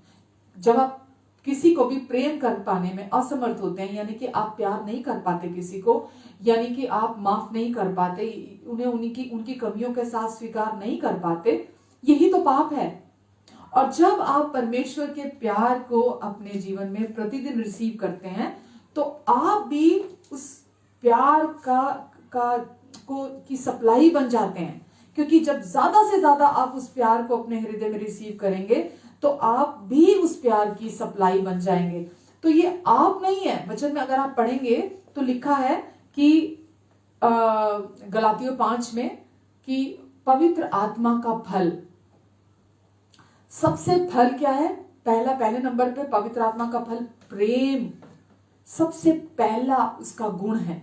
A: जब आप किसी को भी प्रेम कर पाने में असमर्थ होते हैं, यानी कि आप प्यार नहीं कर पाते किसी को, यानी कि आप माफ नहीं कर पाते, उन्हें उनकी कमियों के साथ स्वीकार नहीं कर पाते, यही तो पाप है। और जब आप परमेश्वर के प्यार को अपने जीवन में प्रतिदिन रिसीव करते हैं, तो आप भी उस प्यार की सप्लाई बन जाते हैं। क्योंकि जब ज्यादा से ज्यादा आप उस प्यार को अपने हृदय में रिसीव करेंगे, तो आप भी उस प्यार की सप्लाई बन जाएंगे। तो ये आप नहीं है। वचन में अगर आप पढ़ेंगे तो लिखा है कि गलातियों 5 में कि पवित्र आत्मा का फल, सबसे फल क्या है? पहले नंबर पे पवित्र आत्मा का फल प्रेम सबसे पहला उसका गुण है।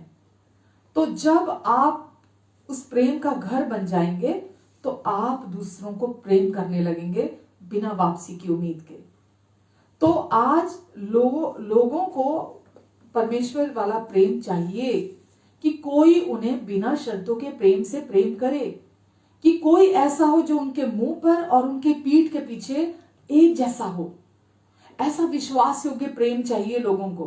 A: तो जब आप उस प्रेम का घर बन जाएंगे, तो आप दूसरों को प्रेम करने लगेंगे बिना वापसी की उम्मीद के। तो आज लोगों को परमेश्वर वाला प्रेम चाहिए कि कोई उन्हें बिना शर्तों के प्रेम से प्रेम करे, कि कोई ऐसा हो जो उनके मुंह पर और उनके पीठ के पीछे एक जैसा हो। ऐसा विश्वास योग्य प्रेम चाहिए लोगों को,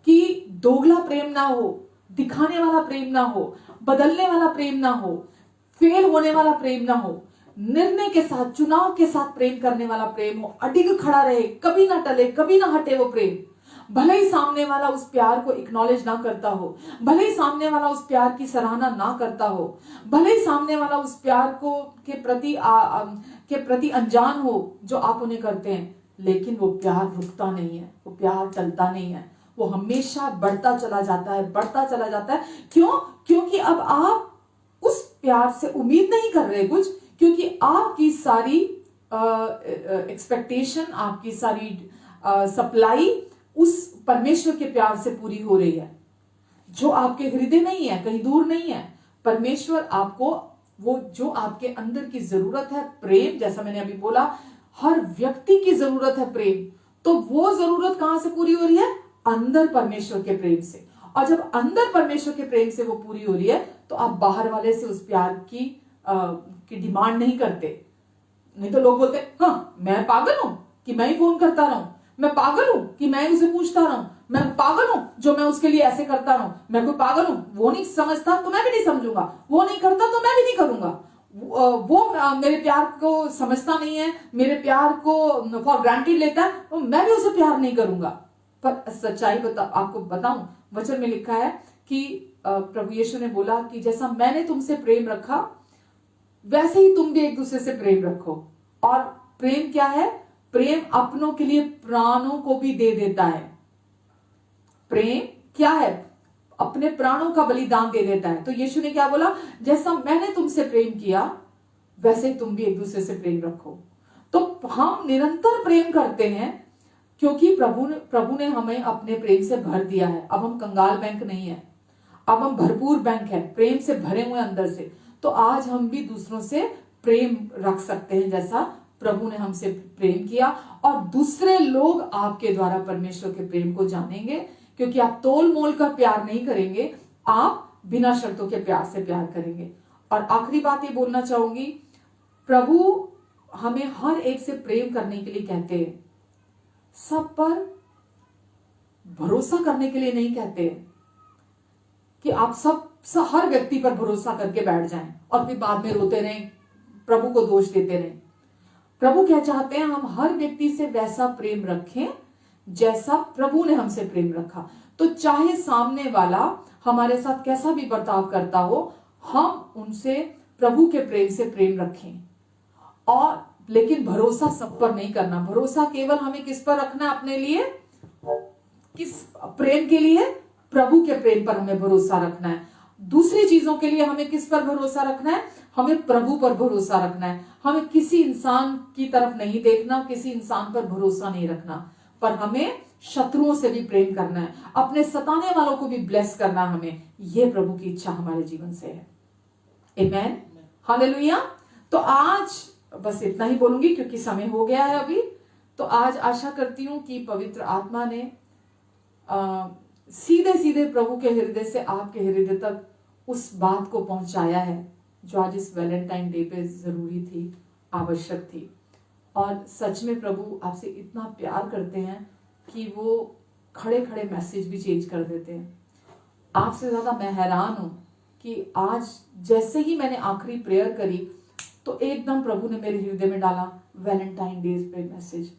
A: कि दोगला प्रेम ना हो, दिखाने वाला प्रेम ना हो, बदलने वाला प्रेम ना हो, फेल होने वाला प्रेम ना हो, निर्णय के साथ, चुनाव के साथ प्रेम करने वाला प्रेम हो, अडिग खड़ा रहे, कभी ना टले, कभी ना हटे वो प्रेम। भले ही सामने वाला उस प्यार को एक्नॉलेज ना करता हो, भले ही सामने वाला उस प्यार की सराहना ना करता हो, भले ही सामने वाला उस प्यार को के प्रति अनजान हो जो आप उन्हें करते हैं, लेकिन वो प्यार रुकता नहीं है, वो प्यार टलता नहीं है, वो हमेशा बढ़ता चला जाता है, बढ़ता चला जाता है। क्यों? क्योंकि अब आप उस प्यार से उम्मीद नहीं कर रहे कुछ, क्योंकि आपकी सारी एक्सपेक्टेशन, आपकी सारी सप्लाई उस परमेश्वर के प्यार से पूरी हो रही है, जो आपके हृदय नहीं है, कहीं दूर नहीं है। परमेश्वर आपको वो जो आपके अंदर की जरूरत है, प्रेम, जैसा मैंने अभी बोला, हर व्यक्ति की जरूरत है प्रेम। तो वो जरूरत कहां से पूरी हो रही है? अंदर परमेश्वर के प्रेम से। और जब अंदर परमेश्वर के प्रेम से वो पूरी हो रही है तो आप बाहर वाले से उस प्यार की डिमांड नहीं करते। नहीं तो लोग बोलते हाँ मैं पागल हूं कि मैं ही फोन करता रहूं, मैं पागल हूं कि मैं उसे पूछता रहूं, मैं पागल हूं जो मैं उसके लिए ऐसे करता रहूं, मैं कोई पागल हूं, वो नहीं समझता तो मैं भी नहीं समझूंगा, वो नहीं करता तो मैं भी नहीं करूंगा, वो मेरे प्यार को समझता नहीं है, मेरे प्यार को फॉर ग्रांटेड लेता है, तो मैं भी उसे प्यार नहीं करूंगा। पर सच्चाई आपको बताऊं, वचन में लिखा है कि प्रभु यीशु ने बोला कि जैसा मैंने तुमसे प्रेम रखा वैसे ही तुम भी एक दूसरे से प्रेम रखो। और प्रेम क्या है? प्रेम अपनों के लिए प्राणों को भी दे देता है। प्रेम क्या है? अपने प्राणों का बलिदान दे देता है। तो यीशु ने क्या बोला? जैसा मैंने तुमसे प्रेम किया वैसे ही तुम भी एक दूसरे से प्रेम रखो। तो हम निरंतर प्रेम करते हैं क्योंकि प्रभु ने हमें अपने प्रेम से भर दिया है। अब हम कंगाल बैंक नहीं है, अब हम भरपूर बैंक है, प्रेम से भरे हुए अंदर से। तो आज हम भी दूसरों से प्रेम रख सकते हैं जैसा प्रभु ने हमसे प्रेम किया, और दूसरे लोग आपके द्वारा परमेश्वर के प्रेम को जानेंगे क्योंकि आप तोल मोल कर प्यार नहीं करेंगे, आप बिना शर्तों के प्यार से प्यार करेंगे। और आखिरी बात ये बोलना चाहूंगी, प्रभु हमें हर एक से प्रेम करने के लिए कहते हैं, सब पर भरोसा करने के लिए नहीं कहते कि आप हर व्यक्ति पर भरोसा करके बैठ जाएं और फिर बाद में रोते रहें, प्रभु को दोष देते रहें। प्रभु क्या चाहते हैं? हम हर व्यक्ति से वैसा प्रेम रखें जैसा प्रभु ने हमसे प्रेम रखा। तो चाहे सामने वाला हमारे साथ कैसा भी बर्ताव करता हो, हम उनसे प्रभु के प्रेम से प्रेम रखें। और लेकिन भरोसा सब पर नहीं करना। भरोसा केवल हमें किस पर रखना है? अपने लिए, किस प्रेम के लिए? प्रभु के प्रेम पर हमें भरोसा रखना है। दूसरी चीजों के लिए हमें किस पर भरोसा रखना है? हमें प्रभु पर भरोसा रखना है। हमें किसी इंसान की तरफ नहीं देखना, किसी इंसान पर भरोसा नहीं रखना, पर हमें शत्रुओं से भी प्रेम करना है, अपने सताने वालों को भी ब्लेस करना। हमें यह प्रभु की इच्छा हमारे जीवन से है। आमेन, हालेलुया। तो आज बस इतना ही बोलूंगी क्योंकि समय हो गया है अभी। तो आज आशा करती हूं कि पवित्र आत्मा ने सीधे सीधे प्रभु के हृदय से आपके हृदय तक उस बात को पहुंचाया है जो आज इस वैलेंटाइन डे पे जरूरी थी, आवश्यक थी। और सच में प्रभु आपसे इतना प्यार करते हैं कि वो खड़े खड़े मैसेज भी चेंज कर देते हैं। आपसे ज्यादा मैं हैरान हूं कि आज जैसे ही मैंने आखिरी प्रेयर करी तो एकदम प्रभु ने मेरे हृदय में डाला वैलेंटाइन डे पे मैसेज।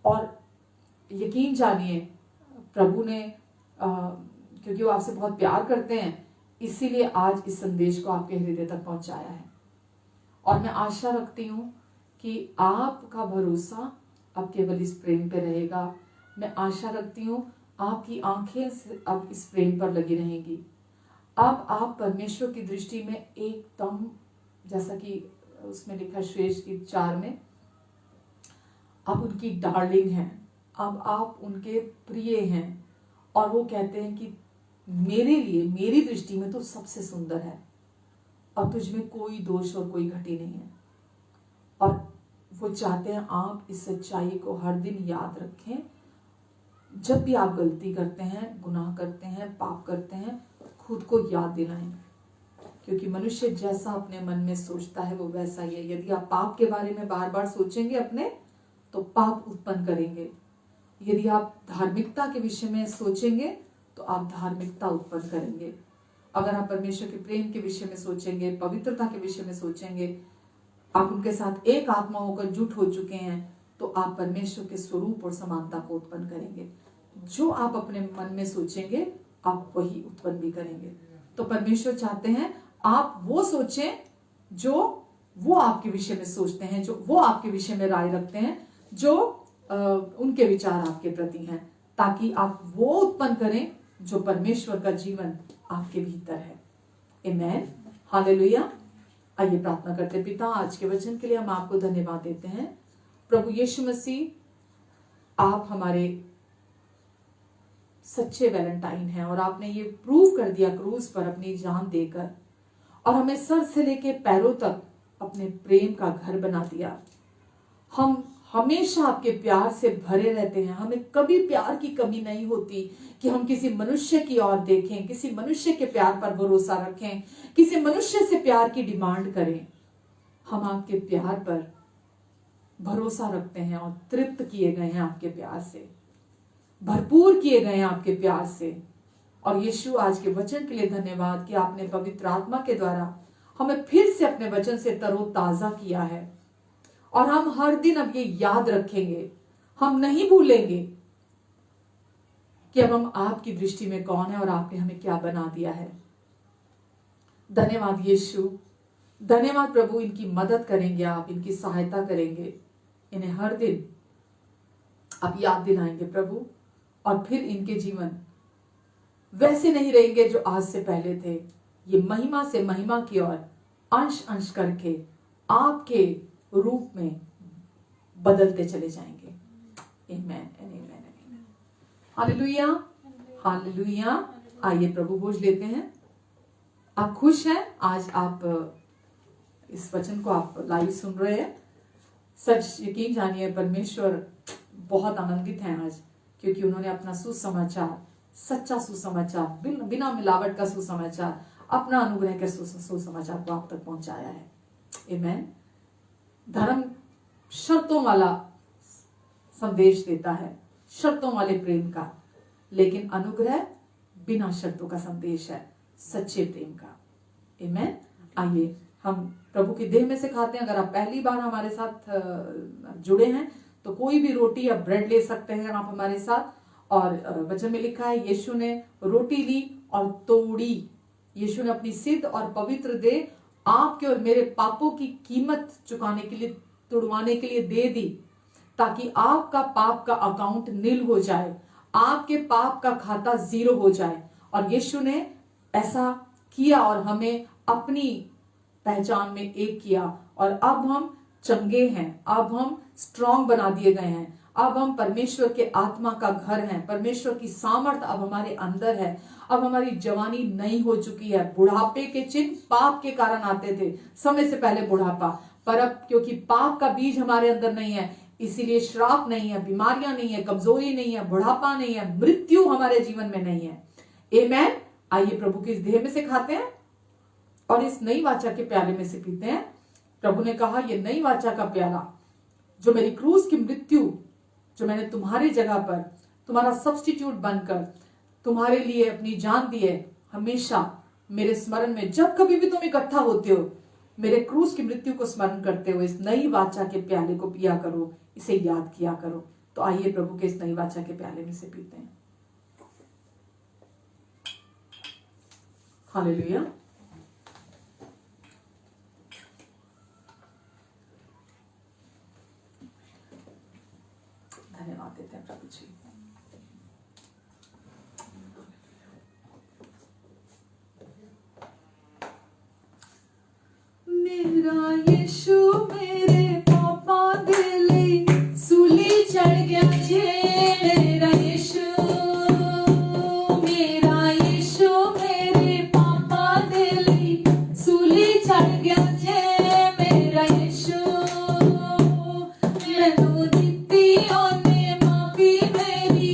A: और यकीन जानिए प्रभु ने क्योंकि वो आपसे बहुत प्यार करते हैं इसीलिए आज इस संदेश को आपके हृदय तक पहुंचाया है। और मैं आशा रखती हूं कि आपका भरोसा अब केवल इस प्रेम पे रहेगा। मैं आशा रखती हूं आपकी आंखें अब इस प्रेम पर लगी रहेंगी। अब आप परमेश्वर की दृष्टि में एकदम, जैसा कि उसमें लिखा श्रेष्ठ गीत 4 में, आप उनकी डार्लिंग हैं, अब आप उनके प्रिय हैं। और वो कहते हैं कि मेरे लिए, मेरी दृष्टि में तो सबसे सुंदर है और तुझ में कोई दोष और कोई घटी नहीं है। और वो चाहते हैं आप इस सच्चाई को हर दिन याद रखें। जब भी आप गलती करते हैं, गुनाह करते हैं, पाप करते हैं, खुद को याद दिलाएं, क्योंकि मनुष्य जैसा अपने मन में सोचता है वो वैसा ही है। यदि आप पाप के बारे में बार बार सोचेंगे अपने, तो पाप उत्पन्न करेंगे। यदि आप धार्मिकता के विषय में सोचेंगे तो आप धार्मिकता उत्पन्न करेंगे। अगर आप परमेश्वर के प्रेम के विषय में सोचेंगे, पवित्रता के विषय में सोचेंगे, आप उनके साथ एक आत्मा होकर जुट हो चुके हैं, तो आप परमेश्वर के स्वरूप और समानता को उत्पन्न करेंगे। जो आप अपने मन में सोचेंगे आप वही उत्पन्न भी करेंगे। तो परमेश्वर चाहते हैं आप वो सोचें जो वो आपके विषय में सोचते हैं, जो वो आपके विषय में राय रखते हैं, जो उनके विचार आपके प्रति हैं, ताकि आप वो उत्पन्न करें जो परमेश्वर का जीवन आपके भीतर है। आमेन, हालेलुया। आइए प्रार्थना करते। पिता, आज के वचन के लिए हम आपको धन्यवाद देते हैं। प्रभु यीशु मसीह, आप हमारे सच्चे वैलेंटाइन हैं और आपने ये प्रूव कर दिया क्रूस पर अपनी जान देकर, और हमें सर से लेके पैरों तक अपने प्रेम का घर बना दिया। हम हमेशा आपके प्यार से भरे रहते हैं। हमें कभी प्यार की कमी नहीं होती कि हम किसी मनुष्य की ओर देखें, किसी मनुष्य के प्यार पर भरोसा रखें, किसी मनुष्य से प्यार की डिमांड करें। हम आपके प्यार पर भरोसा रखते हैं और तृप्त किए गए हैं आपके प्यार से, भरपूर किए गए हैं आपके प्यार से। और यीशु, आज के वचन के लिए धन्यवाद कि आपने पवित्र आत्मा के द्वारा हमें फिर से अपने वचन से तरोताजा किया है। और हम हर दिन अब ये याद रखेंगे, हम नहीं भूलेंगे कि अब हम आपकी दृष्टि में कौन है और आपने हमें क्या बना दिया है। धन्यवाद यीशु, धन्यवाद प्रभु। इनकी मदद करेंगे आप, इनकी सहायता करेंगे, इन्हें हर दिन आप याद दिलाएंगे प्रभु। और फिर इनके जीवन वैसे नहीं रहेंगे जो आज से पहले थे। ये महिमा से महिमा की ओर अंश अंश करके आपके रूप में बदलते चले जाएंगे। आमीन, आमीन, हालेलुया, हालेलुया। आइए प्रभु भोज लेते हैं। आप खुश हैं? आज आप इस वचन को आप लाइव सुन रहे हैं। सच यकीन जानिए, परमेश्वर बहुत आनंदित हैं आज, क्योंकि उन्होंने अपना सुसमाचार, सच्चा सुसमाचार, बिना मिलावट का सुसमाचार, अपना अनुग्रह के सुसमाचार को आप तक पहुंचाया है। आमीन। धर्म शर्तों वाला संदेश देता है, शर्तों वाले प्रेम का, लेकिन अनुग्रह बिना शर्तों का संदेश है, सच्चे प्रेम का। आमीन। आइए हम प्रभु की देह में से खाते हैं। अगर आप पहली बार हमारे साथ जुड़े हैं तो कोई भी रोटी या ब्रेड ले सकते हैं आप हमारे साथ। और वचन में लिखा है, यीशु ने रोटी ली और तोड़ी। यीशु ने अपनी सिद्ध और पवित्र देह आपके और मेरे पापों की कीमत चुकाने के लिए, तुड़वाने के लिए दे दी, ताकि आपका पाप का अकाउंट नील हो जाए, आपके पाप का खाता जीरो हो जाए। और यीशु ने ऐसा किया और हमें अपनी पहचान में एक किया। और अब हम चंगे हैं, अब हम स्ट्रांग बना दिए गए हैं, अब हम परमेश्वर के आत्मा का घर हैं। परमेश्वर की सामर्थ अब हमारे अंदर है। अब हमारी जवानी नई हो चुकी है। बुढ़ापे के चिन्ह पाप के कारण आते थे, समय से पहले बुढ़ापा, पर अब क्योंकि पाप का बीज हमारे अंदर नहीं है, इसीलिए श्राप नहीं है, बीमारियां नहीं है, कमजोरी नहीं है, बुढ़ापा नहीं है, मृत्यु हमारे जीवन में नहीं है। आमीन। आइए प्रभु की इस देह में से खाते हैं और इस नई वाचा के प्याले में से पीते हैं। प्रभु ने कहा, ये नई वाचा का प्याला जो मेरी क्रूस की मृत्यु, जो मैंने तुम्हारी जगह पर तुम्हारा सब्स्टिट्यूट बनकर तुम्हारे लिए अपनी जान दी है, हमेशा मेरे स्मरण में, जब कभी भी तुम इकट्ठा होते हो, मेरे क्रूस की मृत्यु को स्मरण करते हो इस नई वाचा के प्याले को पिया करो, इसे याद किया करो। तो आइए प्रभु के इस नई वाचा के प्याले में से पीते हैं। हालेलुया। धन्यवाद देते हैं प्रभु जी। मेरा यीशु मेरे पापा दे लई सूली चढ़ गया जे। मेरा यीशु मेरे पापा दे लई सूली चढ़ गया जे। मेरा यीशु मैनू दित्ती ओने माफी मेरी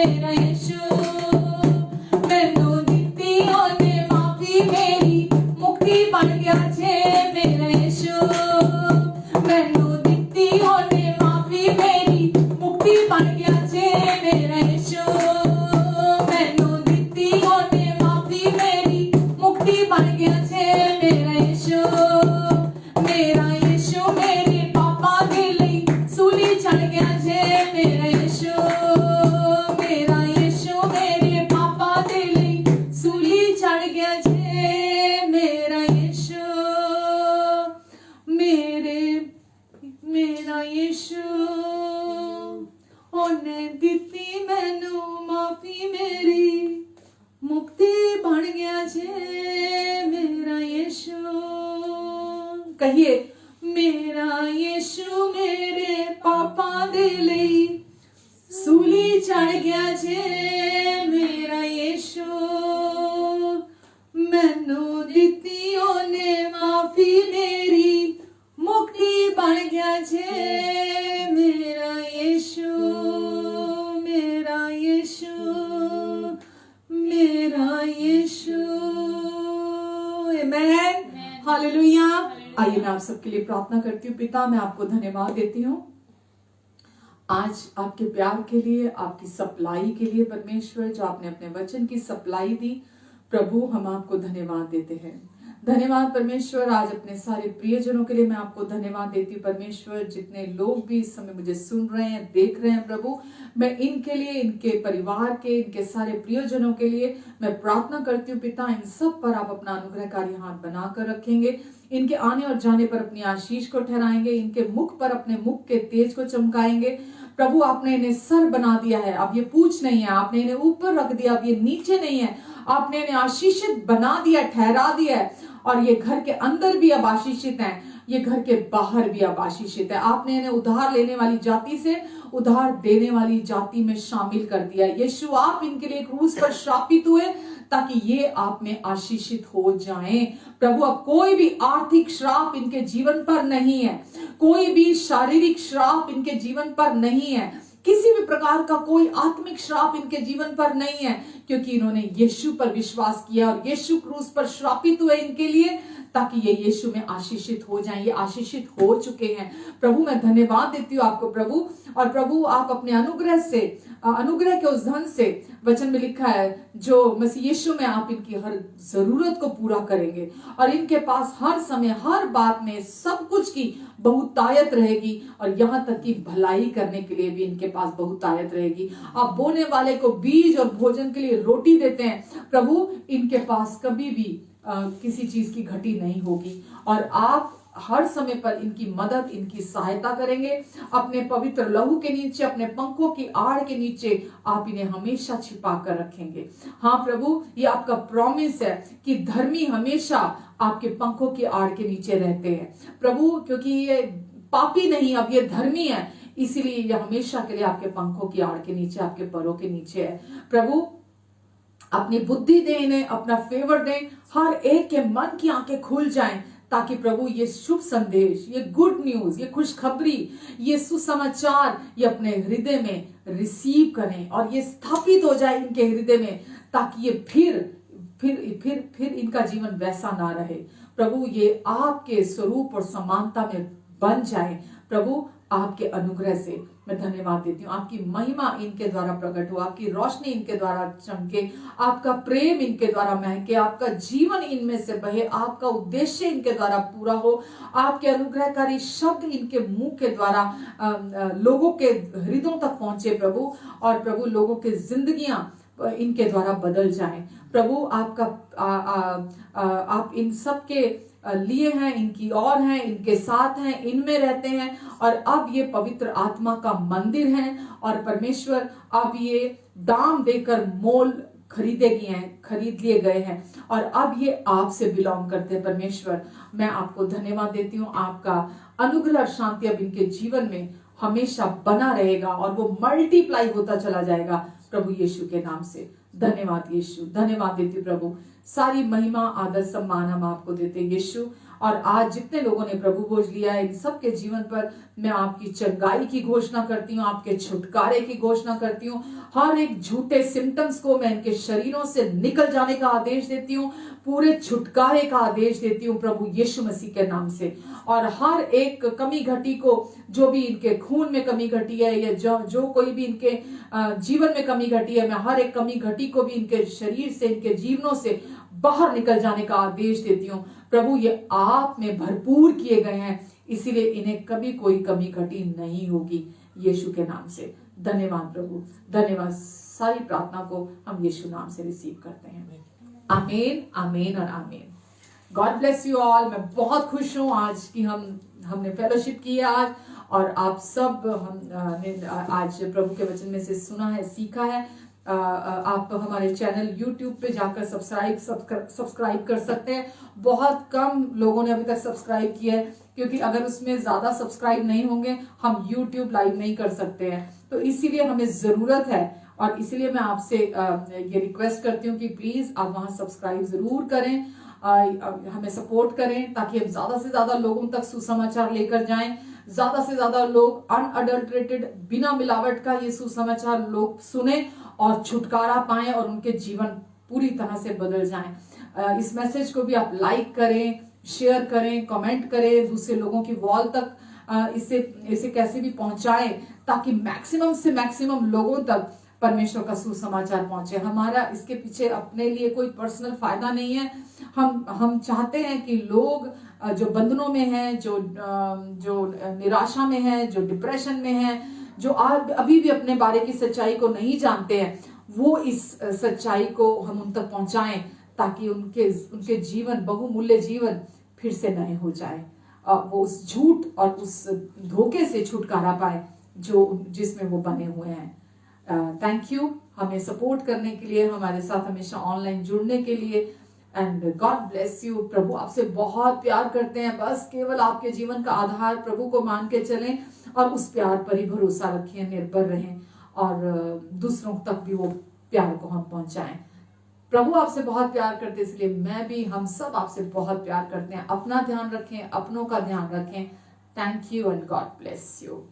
A: मेरा यीशु। मैनू दित्ती ओने माफी मेरी मुक्ति बन गया छे मेरा यीशु। मैनू दित्ती ओने माफी मेरी मुक्ति बन गया छे मेरा यीशु। मैनू दित्ती ओने माफी मेरी मुक्ति बन गया छे मेरा यीशु। मेरा यीशु मेरे पापा दे लई सूली चढ़ गया छे मेरा यीशु। मेरा यीशु मेरे पापा दे लई सूली चढ़ गया छे मेरा यीशु। मेरा यीशु ओने दित्ती मैनू माफी मेरी मुक्ति बन गया छे मेरा यीशु। कहिए, मेरा यीशु मेरे पापा दे लई सूली चढ़ गया छे मेरा यीशु। मैनू दित्ती ओने माफी मेरी मुक्ति बन गया छे मेरा यीशु। मेरा यीशु मेरा यीशु। आमेन, हालेलुया। आइए मैं आप सबके लिए प्रार्थना करती हूँ। पिता, मैं आपको धन्यवाद देती हूँ आज आपके प्यार के लिए, आपकी सप्लाई के लिए परमेश्वर, जो आपने अपने वचन की सप्लाई दी। प्रभु, हम आपको धन्यवाद देते हैं। धन्यवाद परमेश्वर, आज अपने सारे प्रियजनों के लिए मैं आपको धन्यवाद देती हूँ परमेश्वर। जितने लोग भी इस समय मुझे सुन रहे हैं, देख रहे हैं प्रभु, मैं इनके लिए, इनके परिवार के, इनके सारे प्रियजनों के लिए मैं प्रार्थना करती हूँ पिता, इन सब पर आप अपना अनुग्रहकारी हाथ बनाकर रखेंगे। इनके आने और जाने पर अपनी आशीष को ठहराएंगे, इनके मुख पर अपने मुख के तेज को चमकाएंगे। प्रभु, आपने इन्हें सर बना दिया है, अब ये पूछ नहीं है। आपने इन्हें ऊपर रख दिया, अब ये नीचे नहीं है। आपने इन्हें आशीषित बना दिया, ठहरा दिया है। और ये घर के अंदर भी अब आशीषित हैं, ये घर के बाहर भी अब आशीषित है। आपने इन्हें उधार लेने वाली जाति से उधार देने वाली जाति में शामिल कर दिया। यीशु, आप इनके लिए क्रूस पर श्रापित हुए ताकि ये आप में आशीषित हो जाएं। प्रभु, अब कोई भी आर्थिक श्राप इनके जीवन पर नहीं है, कोई भी शारीरिक श्राप इनके जीवन पर नहीं है, किसी भी प्रकार का कोई आत्मिक श्राप इनके जीवन पर नहीं है, क्योंकि इन्होंने यीशु पर विश्वास किया और यीशु क्रूस पर श्रापित हुए इनके लिए, ताकि ये यीशु में आशीषित हो जाएं। ये आशीषित हो चुके हैं। प्रभु, मैं धन्यवाद देती हूँ आपको प्रभु। और प्रभु, आप अपने अनुग्रह से, अनुग्रह के उस धन से, वचन में लिखा है, जो मसीह यीशु में आप इनकी हर जरूरत को पूरा करेंगे और इनके पास हर समय, हर बात में, सब कुछ की बहुतायत रहेगी और यहाँ तक कि भलाई करने के लिए भी इनके पास बहुतायत रहेगी। आप बोने वाले को बीज और भोजन के लिए रोटी देते हैं प्रभु, इनके पास कभी भी किसी चीज की घटी नहीं होगी और आप हर समय पर इनकी मदद, इनकी सहायता करेंगे। अपने पवित्र लहू के नीचे, अपने पंखों की आड़ के नीचे आप इन्हें हमेशा छिपा कर रखेंगे। हाँ प्रभु, ये आपका प्रॉमिस है कि धर्मी हमेशा आपके पंखों की आड़ के नीचे रहते हैं प्रभु, क्योंकि ये पापी नहीं, अब ये धर्मी है, इसीलिए ये हमेशा के लिए आपके पंखों की आड़ के नीचे, आपके परों के नीचे है। प्रभु, अपनी बुद्धि दें इन्हें, अपना फेवर दें, हर एक के मन की आंखें खुल जाएं, ताकि प्रभु ये शुभ संदेश, ये गुड न्यूज, ये खुशखबरी, ये सुसमाचार ये अपने हृदय में रिसीव करें और ये स्थापित हो जाए इनके हृदय में, ताकि ये फिर इनका जीवन वैसा ना रहे। प्रभु, ये आपके स्वरूप और समानता में बन जाए। प्रभु, आपके अनुग्रह से मैं धन्यवाद देती हूँ। आपकी महिमा इनके द्वारा प्रकट हो, आपकी रोशनी इनके द्वारा चमके, आपका प्रेम इनके द्वारा महके, आपका जीवन इनमें से बहे, आपका उद्देश्य इनके द्वारा पूरा हो, आपके अनुग्रहकारी शब्द इनके मुंह के द्वारा लोगों के हृदयों तक पहुंचे प्रभु, और प्रभु लोगों की जिंदगियां इनके द्वारा बदल जाएं। प्रभु, आपका आप इन सब के लिए हैं, इनकी और हैं, इनके साथ हैं, इनमें रहते हैं और अब ये पवित्र आत्मा का मंदिर है और परमेश्वर अब ये दाम देकर मोल खरीद लिए गए हैं और अब ये आपसे बिलोंग करते हैं। परमेश्वर, मैं आपको धन्यवाद देती हूँ। आपका अनुग्रह और शांति अब इनके जीवन में हमेशा बना रहेगा और वो मल्टीप्लाई होता चला जाएगा प्रभु यीशु के नाम से। धन्यवाद यीशु, धन्यवाद देती प्रभु। सारी महिमा, आदर, सम्मान हम आपको देते यीशु, और आज जितने लोगों ने प्रभु भोज लिया है इन सबके जीवन पर मैं आपकी चंगाई की घोषणा करती हूँ, आपके छुटकारे की घोषणा करती हूँ। हर एक झूठे सिम्टम्स को मैं इनके शरीरों से निकल जाने का आदेश देती हूँ, पूरे छुटकारे का आदेश देती हूँ प्रभु यीशु मसीह के नाम से। और हर एक कमी घटी को, जो भी इनके खून में कमी घटी है या जो कोई भी इनके जीवन में कमी घटी है, मैं हर एक कमी घटी को भी इनके शरीर से, इनके जीवनों से बाहर निकल जाने का आदेश देती हूँ। प्रभु ये आप में भरपूर किए गए हैं, इसीलिए इन्हें कभी कोई कमी घटी नहीं होगी यीशु के नाम से। धन्यवाद प्रभु, धन्यवाद। सारी प्रार्थना को हम यीशु नाम से रिसीव करते हैं। आमीन, आमीन और आमीन। God bless you all. मैं बहुत खुश हूँ आज की हमने फेलोशिप की है आज, और आप सब हमने आज प्रभु के वचन में से सुना है, सीखा है। आप हमारे चैनल YouTube पे जाकर सब्सक्राइब कर सकते हैं। बहुत कम लोगों ने अभी तक सब्सक्राइब किया है, क्योंकि अगर उसमें ज्यादा सब्सक्राइब नहीं होंगे हम YouTube लाइव नहीं कर सकते हैं, तो इसीलिए हमें जरूरत है। और इसीलिए मैं आपसे ये रिक्वेस्ट करती हूँ कि प्लीज आप वहां सब्सक्राइब जरूर करें, हमें सपोर्ट करें, ताकि हम ज्यादा से ज्यादा लोगों तक सुसमाचार लेकर जाएं, ज्यादा से ज्यादा लोग अनअडल्ट्रेटेड, बिना मिलावट का ये सुसमाचार लोग सुने और छुटकारा पाएं और उनके जीवन पूरी तरह से बदल जाएं। इस मैसेज को भी आप लाइक करें, शेयर करें, कमेंट करें, दूसरे लोगों की वॉल तक इसे कैसे भी पहुंचाएं, ताकि मैक्सिमम से मैक्सिमम लोगों तक परमेश्वर का सुसमाचार पहुंचे। हमारा इसके पीछे अपने लिए कोई पर्सनल फायदा नहीं है। हम चाहते हैं कि लोग जो बंधनों में हैं, जो निराशा में हैं, जो डिप्रेशन में हैं, जो अभी भी अपने बारे की सच्चाई को नहीं जानते हैं, वो इस सच्चाई को हम उन तक पहुंचाएं, ताकि उनके जीवन, बहुमूल्य जीवन फिर से नए हो जाए, वो उस झूठ और उस धोखे से छुटकारा पाए जिसमें वो बने हुए हैं। थैंक यू हमें सपोर्ट करने के लिए, हमारे साथ हमेशा ऑनलाइन जुड़ने के लिए, एंड गॉड ब्लेस यू। प्रभु आपसे बहुत प्यार करते हैं। बस केवल आपके जीवन का आधार प्रभु को मान के चलें और उस प्यार पर ही भरोसा रखें, निर्भर रहें, और दूसरों तक भी वो प्यार को हम पहुंचाएं। प्रभु आपसे बहुत प्यार करते हैं, इसलिए मैं भी, हम सब आपसे बहुत प्यार करते हैं। अपना ध्यान रखें, अपनों का ध्यान रखें। Thank you and God bless you.